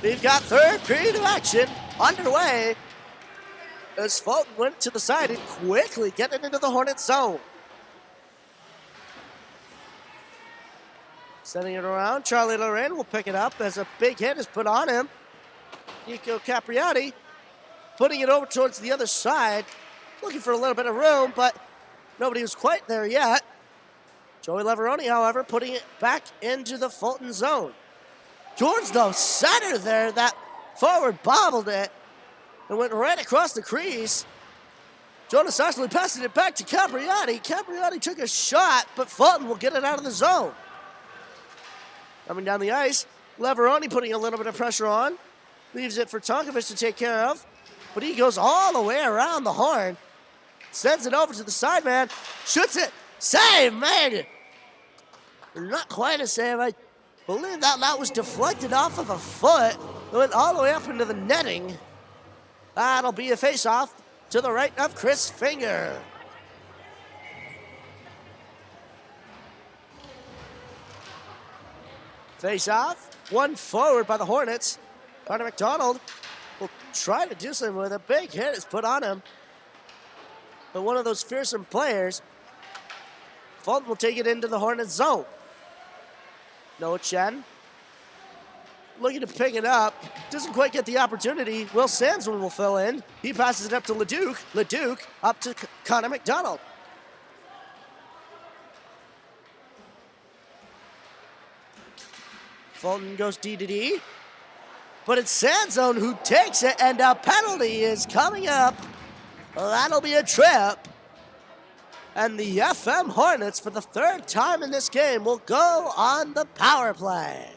We've got third period of action underway as Fulton went to the side and quickly getting into the Hornet zone. Sending it around, Charlie Lorraine will pick it up as a big hit is put on him. Nico Capriati putting it over towards the other side, looking for a little bit of room, but nobody was quite there yet. Joey Leveroni, however, putting it back into the Fulton zone. Towards the center there, that forward bobbled it and went right across the crease. Jonas Osterley passing it back to Capriati. Capriati took a shot, but Fulton will get it out of the zone. Coming down the ice, Leveroni putting a little bit of pressure on. Leaves it for Tonkovic to take care of, but he goes all the way around the horn. Sends it over to the side man, shoots it, save, man! Not quite a save. I believe that was deflected off of a foot. It went all the way up into the netting. That'll be a face-off to the right of Chris Finger. Face-off, one forward by the Hornets. Connor McDonald will try to do something with a big hit is put on him. But one of those fearsome players, Fulton will take it into the Hornets zone. Noah Chen looking to pick it up. Doesn't quite get the opportunity. Will Sandsman will fill in. He passes it up to LeDuc. LeDuc up to Connor McDonald. Fulton goes D to D. But it's Sandzone who takes it, and a penalty is coming up. That'll be a trip. And the FM Hornets, for the third time in this game, will go on the power play.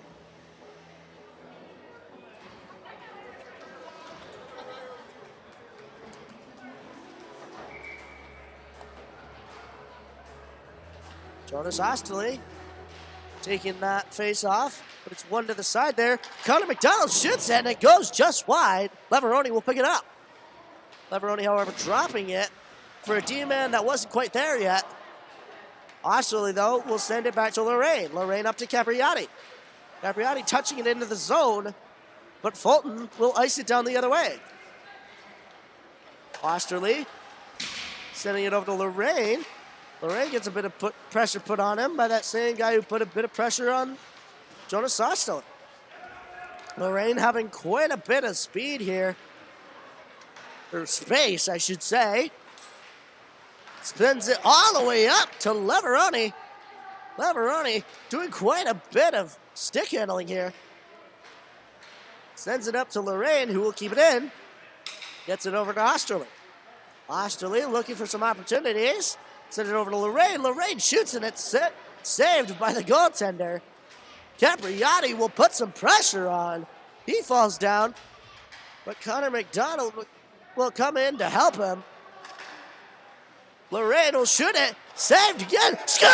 Jonas Osterley taking that face off, but it's one to the side there. Connor McDonald shoots it, and it goes just wide. Leveroni will pick it up. Leveroni, however, dropping it for a D-man that wasn't quite there yet. Osterley, though, will send it back to Lorraine. Lorraine up to Capriati. Capriati touching it into the zone, but Fulton will ice it down the other way. Osterley sending it over to Lorraine. Lorraine gets a bit of pressure put on him by that same guy who put a bit of pressure on Jonas Osterley. Lorraine having quite a bit of speed here. Or space, I should say. Spins it all the way up to Leveroni. Leveroni doing quite a bit of stick handling here. Sends it up to Lorraine, who will keep it in. Gets it over to Osterley. Osterley looking for some opportunities. Sends it over to Lorraine. Lorraine shoots and it's saved by the goaltender. Capriati will put some pressure on. He falls down, but Connor McDonald will come in to help him. Lorraine will shoot it. Saved again. Scores!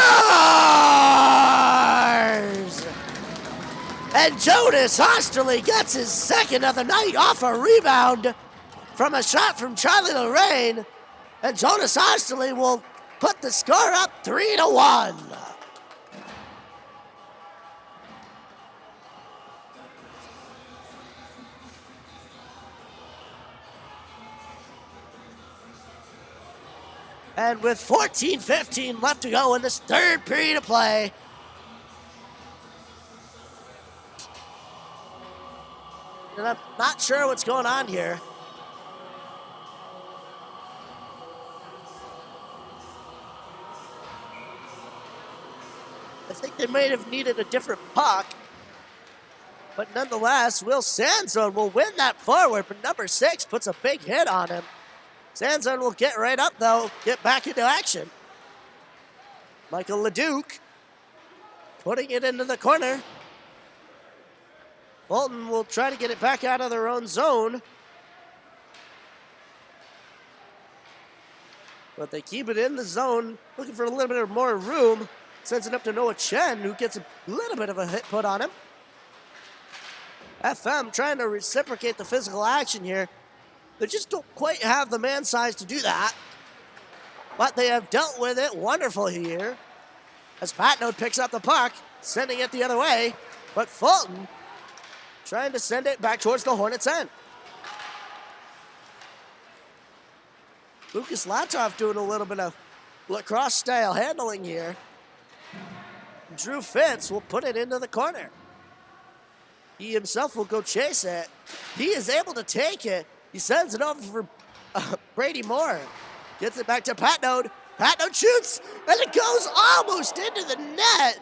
And Jonas Osterley gets his second of the night off a rebound from a shot from Charlie Lorraine. And Jonas Osterley will put the score up 3-1. And with 14-15 left to go in this third period of play, and I'm not sure what's going on here. I think they might have needed a different puck. But nonetheless, Will Sanzone will win that forward, but number 6 puts a big hit on him. Sanzone will get right up, though, get back into action. Michael Leduc putting it into the corner. Fulton will try to get it back out of their own zone. But they keep it in the zone, looking for a little bit more room. Sends it up to Noah Chen, who gets a little bit of a hit put on him. FM trying to reciprocate the physical action here. They just don't quite have the man size to do that. But they have dealt with it wonderfully here. As Patnode picks up the puck, sending it the other way. But Fulton trying to send it back towards the Hornets' end. Lucas Latov doing a little bit of lacrosse-style handling here. Drew Fitz will put it into the corner. He himself will go chase it. He is able to take it. He sends it over for Brady Moore. Gets it back to Patnode. Patnode shoots, and it goes almost into the net.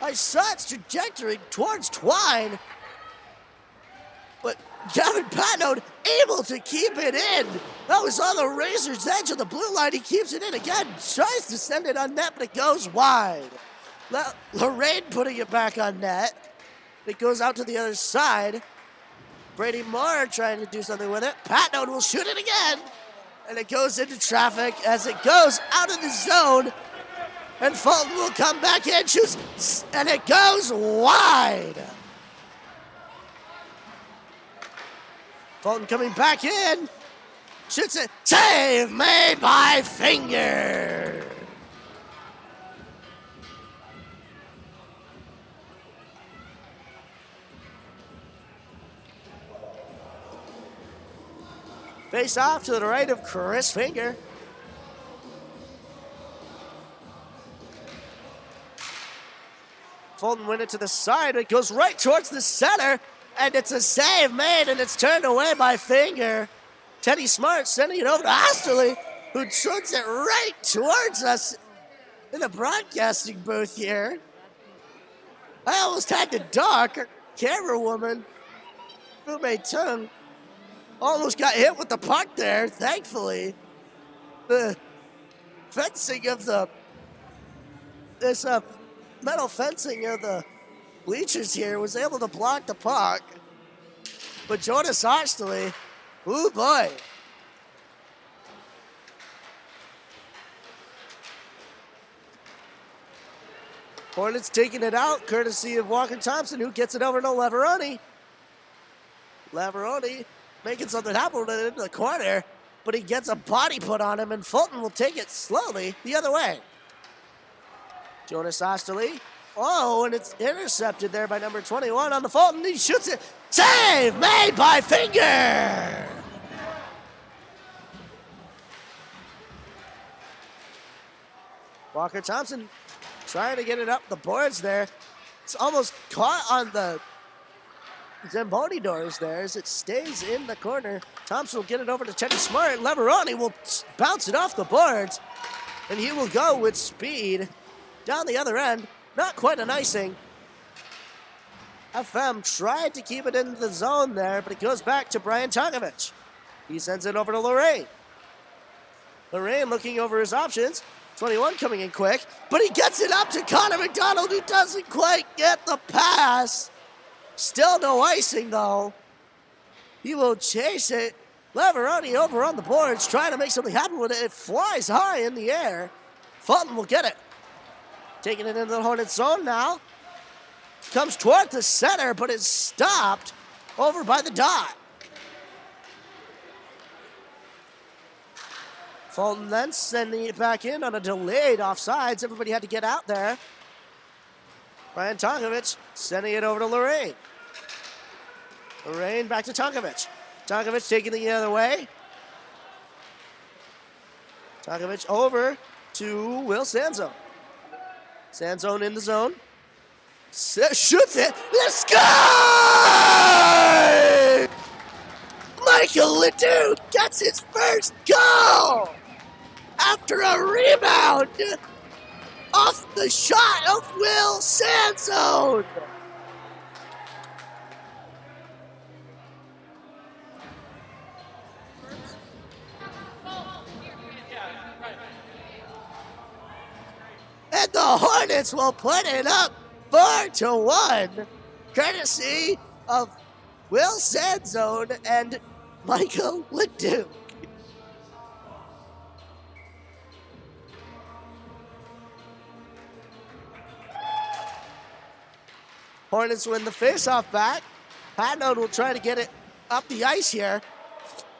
I saw its trajectory towards Twine. But Gavin Patnode able to keep it in. That was on the razor's edge of the blue line. He keeps it in again. Tries to send it on net, but it goes wide. Lorraine putting it back on net. It goes out to the other side. Brady Moore trying to do something with it. Patnode will shoot it again. And it goes into traffic as it goes out of the zone. And Fulton will come back in, shoots, and it goes wide. Fulton coming back in. Shoots it. Save made by Finger. Face off to the right of Chris Finger. Fulton went it to the side. It goes right towards the center. And it's a save made, and it's turned away by Finger. Teddy Smart sending it over to Osterley, who shoots it right towards us in the broadcasting booth here. I almost had to duck. Our camera woman, Fu-Mei Tung, almost got hit with the puck there, thankfully. The fencing of this metal fencing of the bleachers here was able to block the puck. But Jonas Osterley, ooh boy. Hornets taking it out, courtesy of Walker Thompson, who gets it over to Laveroni. Laveroni making something happen with it into the corner, but he gets a body put on him, and Fulton will take it slowly the other way. Jonas Osterley. Oh, and it's intercepted there by number 21 on the Fulton. He shoots it. Save made by Finger. Walker Thompson trying to get it up the boards there. It's almost caught on the Zamboni doors there as it stays in the corner. Thompson will get it over to Teddy Smart. Leveroni will bounce it off the boards, and he will go with speed down the other end. Not quite an icing. FM tried to keep it into the zone there, but it goes back to Brian Tonkovich. He sends it over to Lorraine. Lorraine looking over his options. 21 coming in quick, but he gets it up to Connor McDonald, who doesn't quite get the pass. Still no icing, though. He will chase it. Laveroni over on the boards, trying to make something happen with it. It flies high in the air. Fulton will get it. Taking it into the Hornets zone now. Comes toward the center, but is stopped over by the dot. Fulton then sending it back in on a delayed offsides. Everybody had to get out there. Brian Tonkovich sending it over to Lorraine. Lorraine back to Tonkovich. Tonkovich taking it the other way. Takovich over to Will Sanzone. Sanzone in the zone. Shoots it. Let's go! Michael Leduc gets his first goal after a rebound off the shot of Will Sanzone. And the Hornets will put it up 4-1, courtesy of Will Sanzone and Michael Leduc. Hornets win the faceoff back. Patnode will try to get it up the ice here.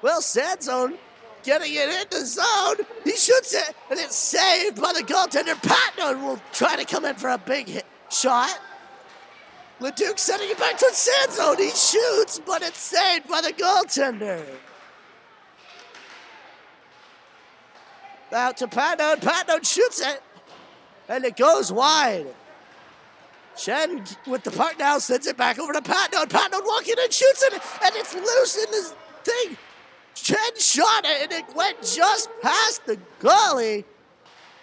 Will Sanzone getting it in the zone. He shoots it, and it's saved by the goaltender. Patnode will try to come in for a big hit shot. Leduc sending it back towards Sanzone. He shoots, but it's saved by the goaltender. Out to Patnode. Patnode shoots it, and it goes wide. Chen with the puck now sends it back over to Patnode. Patnode walking and shoots it, and it's loose in the thing. Chen shot it, and it went just past the goalie.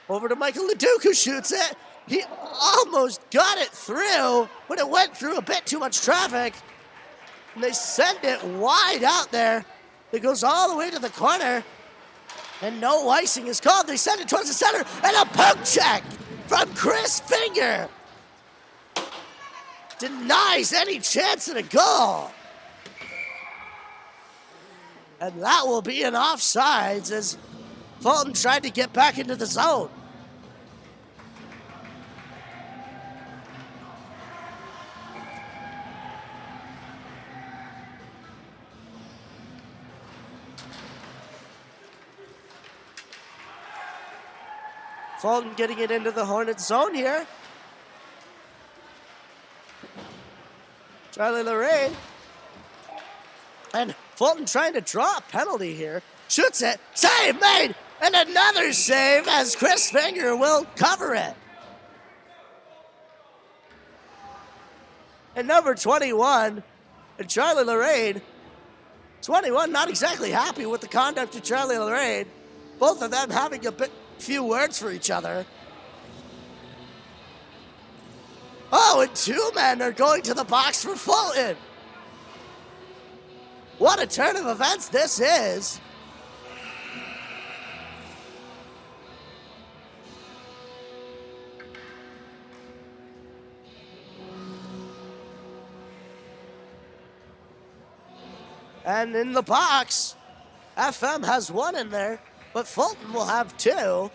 Over to Michael Leduc, who shoots it. He almost got it through, but it went through a bit too much traffic. And they send it wide out there. It goes all the way to the corner, and no icing is called. They send it towards the center, and a poke check from Chris Finger denies any chance at a goal. And that will be an offsides as Fulton tried to get back into the zone. Fulton getting it into the Hornets zone here. Charlie Lorraine. And Fulton trying to draw a penalty here. Shoots it. Save made. And another save as Chris Finger will cover it. And number 21, and Charlie Lorraine. 21 not exactly happy with the conduct of Charlie Lorraine. Both of them having a few words for each other. Oh, and two men are going to the box for Fulton. What a turn of events this is. And in the box, FM has one in there, but Fulton will have two.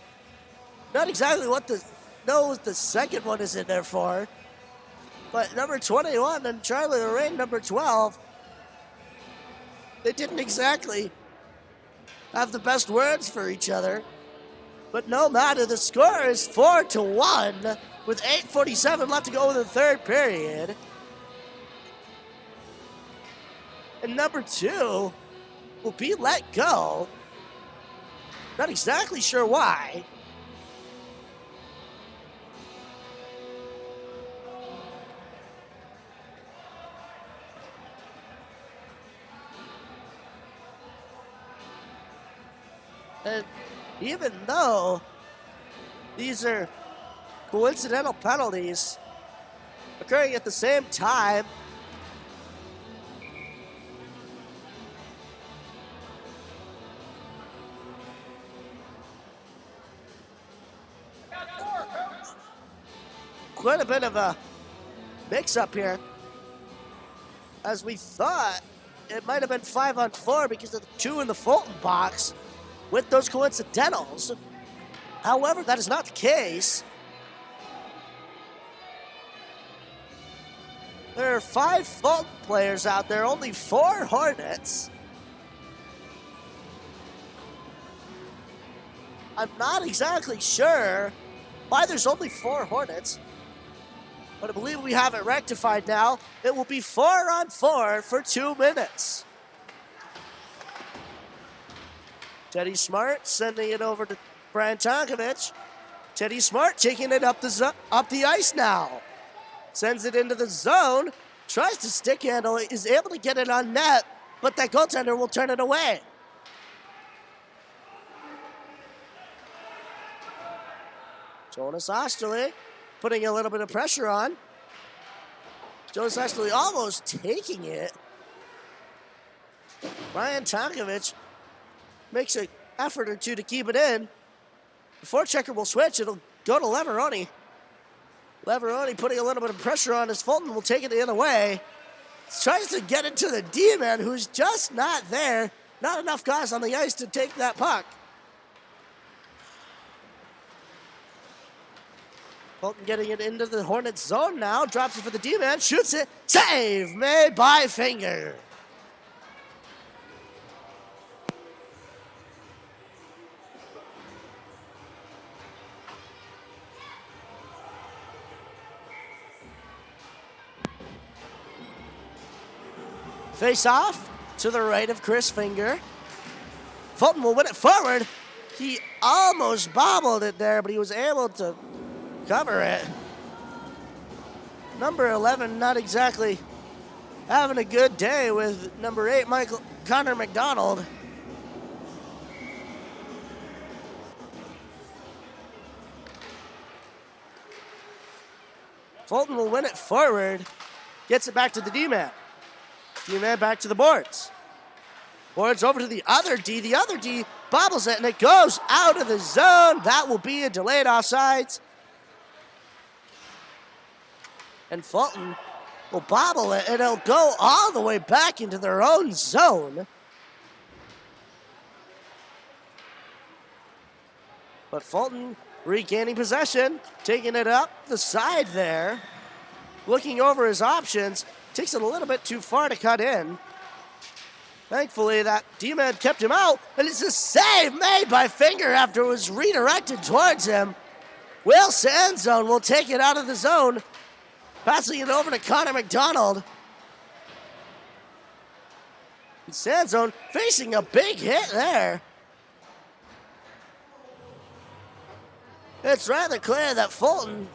Not exactly what the second one is in there for. But number 21 and Charlie Lorraine, number 12, they didn't exactly have the best words for each other. But no matter, the score is 4-1 with 8:47 left to go in the third period. And number 2 will be let go. Not exactly sure why. And even though these are coincidental penalties occurring at the same time, quite a bit of a mix-up here, as we thought it might have been 5-on-4 because of the two in the Fulton box with those coincidentals. However, that is not the case. There are 5 Fulton players out there, only 4 Hornets. I'm not exactly sure why there's only 4 Hornets, but I believe we have it rectified now. It will be 4-on-4 for 2 minutes. Teddy Smart sending it over to Brian Tonkovich. Teddy Smart taking it up the ice now. Sends it into the zone. Tries to stick handle it. Is able to get it on net, but that goaltender will turn it away. Jonas Osterley putting a little bit of pressure on. Jonas Osterley almost taking it. Brian Tonkovich makes an effort or two to keep it in. The forechecker will switch. It'll go to Leveroni. Leveroni putting a little bit of pressure on as Fulton will take it the other way. Tries to get it to the D-man who's just not there. Not enough guys on the ice to take that puck. Fulton getting it into the Hornets zone now. Drops it for the D-man. Shoots it. Save made by Finger. Face off to the right of Chris Finger. Fulton will win it forward. He almost bobbled it there, but he was able to cover it. Number 11 not exactly having a good day with number 8, Connor McDonald. Fulton will win it forward. Gets it back to the D-man. D-man back to the boards. Boards over to the other D. The other D bobbles it, and it goes out of the zone. That will be a delayed offsides. And Fulton will bobble it, and it'll go all the way back into their own zone. But Fulton regaining possession, taking it up the side there, looking over his options. Takes it a little bit too far to cut in. Thankfully, that D-man kept him out, and it's a save made by Finger after it was redirected towards him. Will Sandzone will take it out of the zone, passing it over to Connor McDonald. And Sandzone facing a big hit there. It's rather clear that Fulton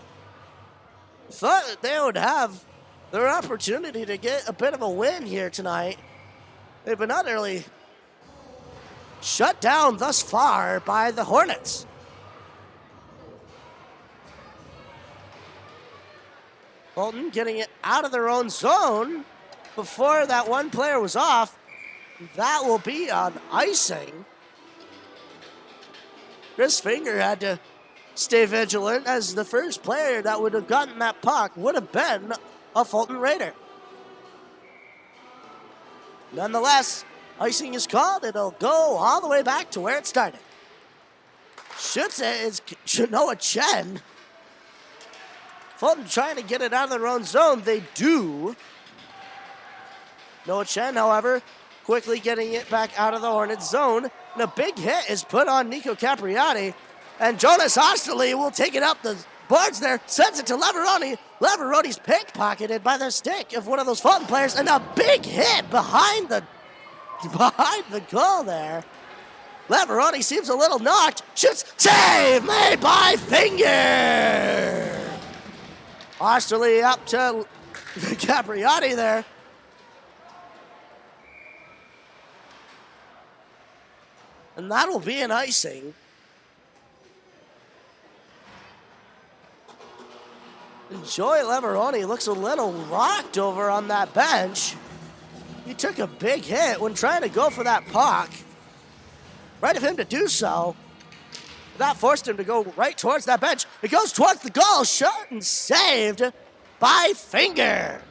thought that they would have their opportunity to get a bit of a win here tonight. They've been utterly shut down thus far by the Hornets. Fulton getting it out of their own zone before that one player was off. That will be on icing. Chris Finger had to stay vigilant, as the first player that would have gotten that puck would have been a Fulton Raider. Nonetheless, icing is called. It'll go all the way back to where it started. Shoots it is Shanoa Chen. Fulton trying to get it out of their own zone. They do. Noah Chen, however, quickly getting it back out of the Hornets zone. And a big hit is put on Nico Capriati. And Jonas Osterley will take it up the boards there, sends it to Leveroni. Leveroni's pickpocketed by the stick of one of those Fulton players, and a big hit behind the goal there. Leveroni seems a little knocked. Shoots, save made by Finger. Osterley up to Capriati there. And that'll be an icing. Joey Leveroni looks a little rocked over on that bench. He took a big hit when trying to go for that puck. Right of him to do so. That forced him to go right towards that bench. It goes towards the goal, shot and saved by Finger.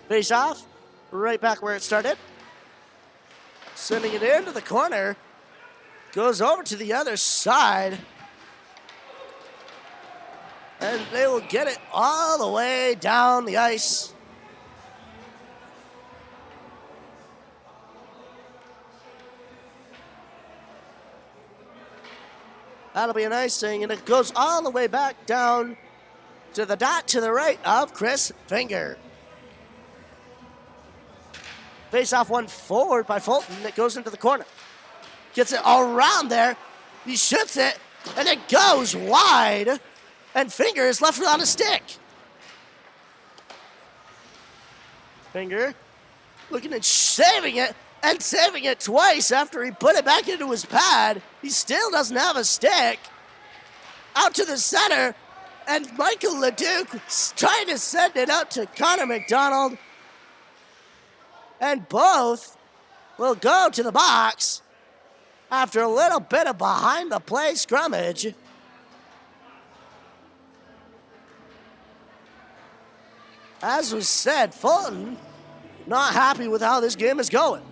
Face off. Right back where it started. Sending it into the corner. Goes over to the other side. And they will get it all the way down the ice. That'll be an icing, and it goes all the way back down to the dot to the right of Chris Finger. Face off one forward by Fulton that goes into the corner. Gets it around there. He shoots it, and it goes wide. And Finger is left without a stick. Finger looking at saving it, and saving it twice after he put it back into his pad. He still doesn't have a stick. Out to the center, and Michael LeDuc trying to send it out to Connor McDonald. And both will go to the box after a little bit of behind-the-play scrummage. As was said, Fulton not happy with how this game is going.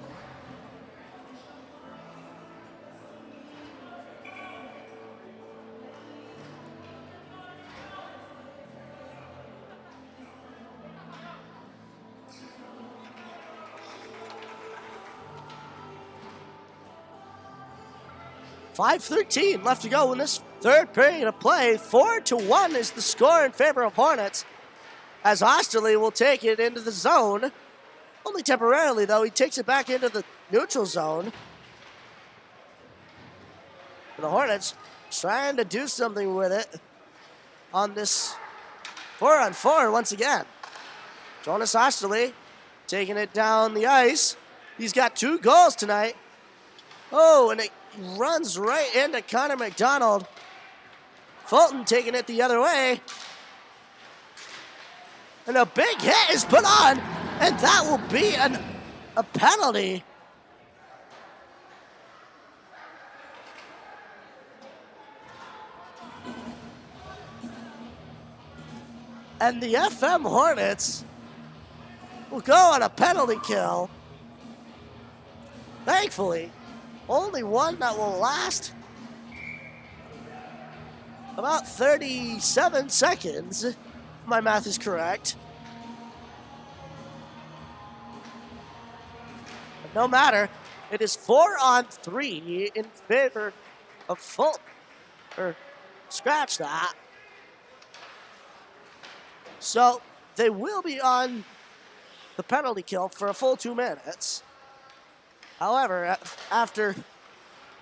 .5:13 left to go in this third period of play. 4-1 is the score in favor of Hornets, as Osterley will take it into the zone. Only temporarily, though. He takes it back into the neutral zone. The Hornets trying to do something with it on this 4-on-4 once again. Jonas Osterley taking it down the ice. He's got 2 goals tonight. Oh, and it runs right into Connor McDonald. Fulton taking it the other way. And a big hit is put on, and that will be a penalty. And the FM Hornets will go on a penalty kill. Thankfully, only one that will last about 37 seconds, if my math is correct. But no matter, it is 4-on-3 in favor of Fulton. Or scratch that. So they will be on the penalty kill for a full 2 minutes. However, after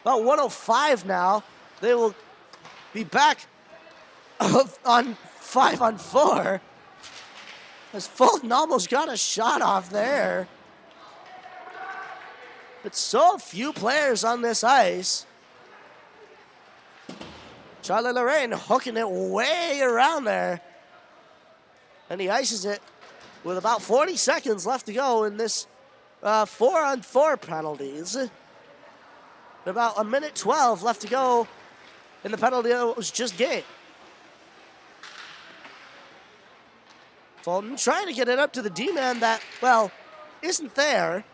about 1:05 now, they will be back on 5-on-4. As Fulton almost got a shot off there. But so few players on this ice. Charlie Lorraine hooking it way around there. And he ices it with about 40 seconds left to go in this 4-on-4 penalties. About 1:12 left to go in the penalty that was just game. Fulton trying to get it up to the D-man that, well, isn't there.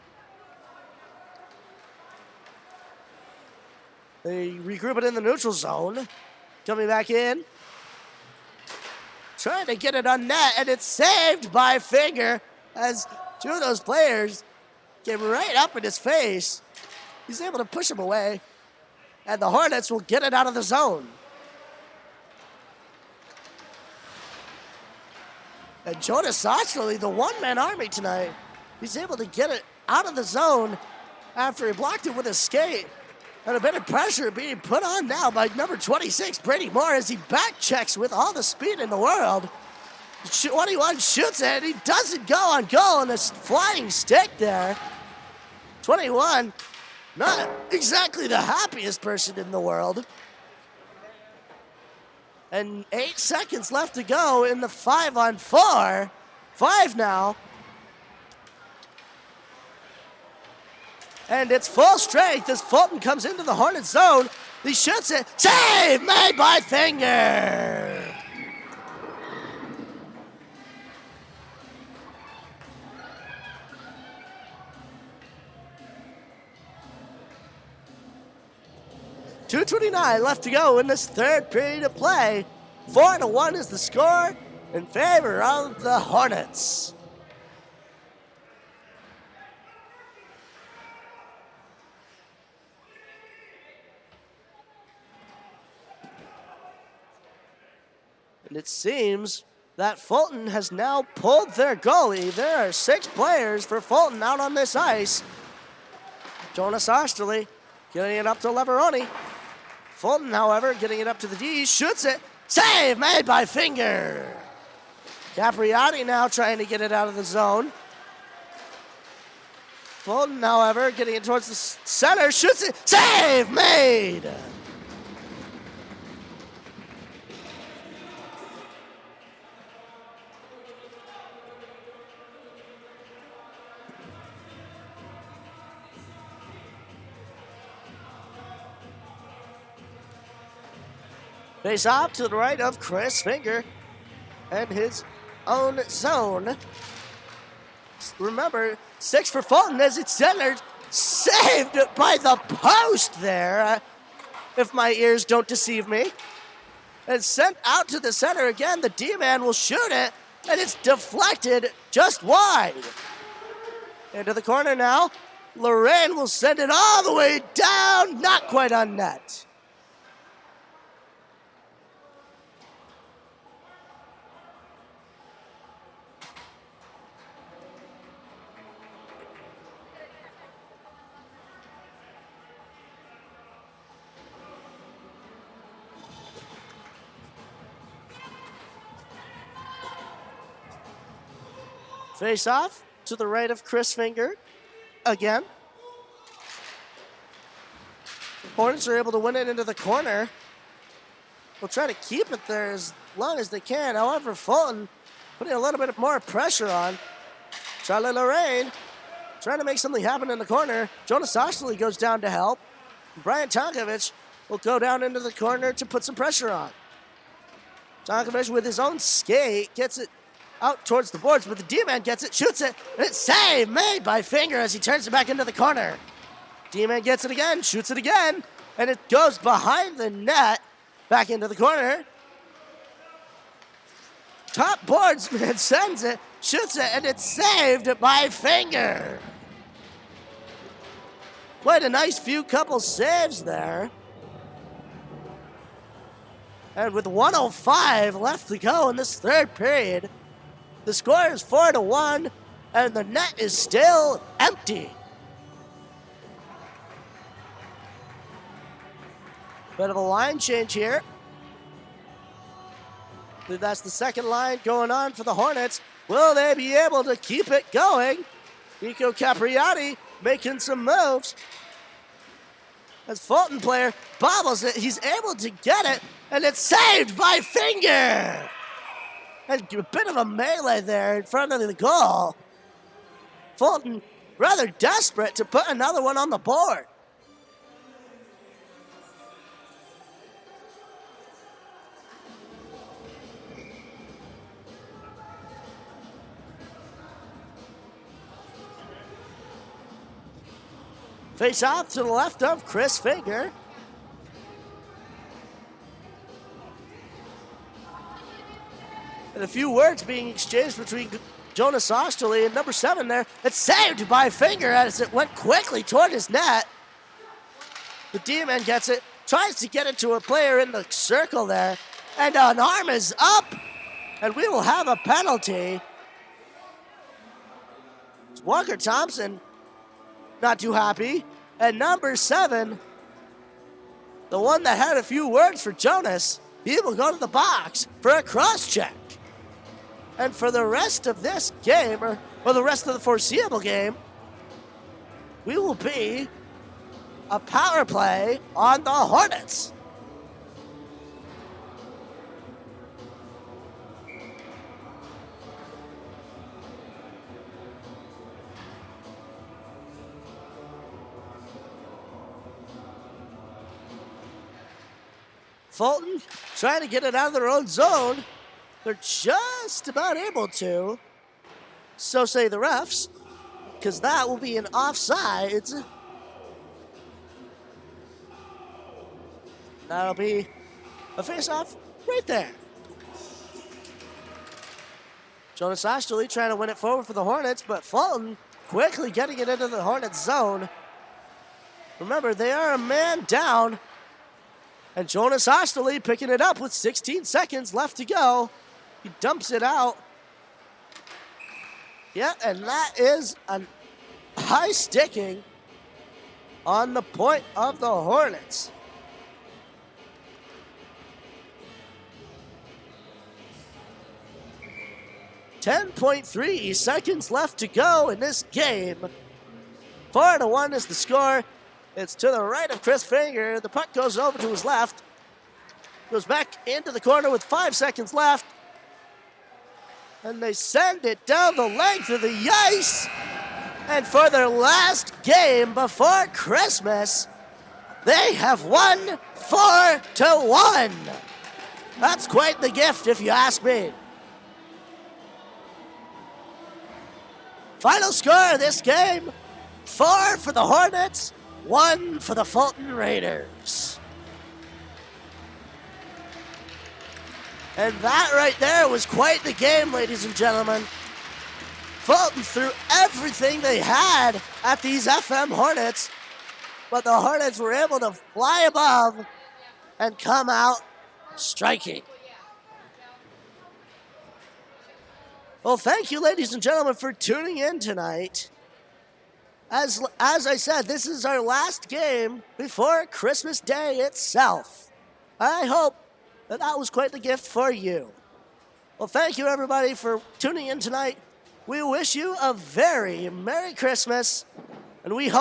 They regroup it in the neutral zone. Coming back in. Trying to get it on net, and it's saved by Finger as 2 of those players came right up in his face. He's able to push him away, and the Hornets will get it out of the zone. And Jonas Osterley, the one-man army tonight, he's able to get it out of the zone after he blocked it with his skate. And a bit of pressure being put on now by number 26, Brady Moore, as he back checks with all the speed in the world. 21 shoots it, he doesn't go on goal, and a flying stick there. 21, not exactly the happiest person in the world. And 8 seconds left to go in the 5-on-4. 5 now. And it's full strength as Fulton comes into the Hornets zone. He shoots it. Save made by Finger. .229 left to go in this third period of play. 4-1 is the score in favor of the Hornets. And it seems that Fulton has now pulled their goalie. There are 6 players for Fulton out on this ice. Jonas Osterley getting it up to Leveroni. Fulton, however, getting it up to the D, shoots it. Save made by Finger. Capriati now trying to get it out of the zone. Fulton, however, getting it towards the center, shoots it. Save made. Face off to the right of Chris Finger and his own zone. Remember, 6 for Fulton as it's centered. Saved by the post there, if my ears don't deceive me. And sent out to the center again. The D-man will shoot it, and it's deflected just wide. Into the corner now. Lorraine will send it all the way down, not quite on net. Face off to the right of Chris Finger again. Hornets are able to win it into the corner. We'll try to keep it there as long as they can. However, Fulton putting a little bit more pressure on. Charlie Lorraine trying to make something happen in the corner. Jonas Osterley goes down to help. Brian Tonkovich will go down into the corner to put some pressure on. Tonkovich with his own skate gets it out towards the boards, but the D-man gets it, shoots it, and it's saved made by Finger as he turns it back into the corner. D-man gets it again, shoots it again, and it goes behind the net, back into the corner. Top boardsman sends it, shoots it, and it's saved by Finger. Quite a nice few couple saves there. And with 1:05 left to go in this third period, the score is 4-1, and the net is still empty. Bit of a line change here. That's the second line going on for the Hornets. Will they be able to keep it going? Nico Capriati making some moves. As Fulton player bobbles it, he's able to get it, and it's saved by Finger. And a bit of a melee there in front of the goal. Fulton rather desperate to put another one on the board. Face off to the left of Chris Finger. And a few words being exchanged between Jonas Osterley and number 7 there. It's saved by Finger as it went quickly toward his net. The D-man gets it, tries to get it to a player in the circle there, and an arm is up, and we will have a penalty. It's Walker Thompson not too happy, and number 7, the one that had a few words for Jonas, he will go to the box for a cross-check. And for the rest of this game, or the rest of the foreseeable game, we will be a power play on the Hornets. Fulton trying to get it out of their own zone. They're just about able to, so say the refs, because that will be an offsides. That'll be a face-off right there. Jonas Osterley trying to win it forward for the Hornets, but Fulton quickly getting it into the Hornets zone. Remember, they are a man down, and Jonas Osterley picking it up with 16 seconds left to go. He dumps it out. Yeah, and that is a high sticking on the point of the Hornets. .3 seconds left to go in this game. 4-1 is the score. It's to the right of Chris Finger. The puck goes over to his left. Goes back into the corner with 5 seconds left. And they send it down the length of the ice. And for their last game before Christmas, they have won 4-1. That's quite the gift, if you ask me. Final score of this game, 4 for the Hornets, 1 for the Fulton Raiders. And that right there was quite the game, ladies and gentlemen. Fulton threw everything they had at these FM Hornets, but the Hornets were able to fly above and come out striking. Well, thank you, ladies and gentlemen, for tuning in tonight. As I said, this is our last game before Christmas Day itself. I hope that was quite the gift for you. Well, thank you, everybody, for tuning in tonight. We wish you a very Merry Christmas, and we hope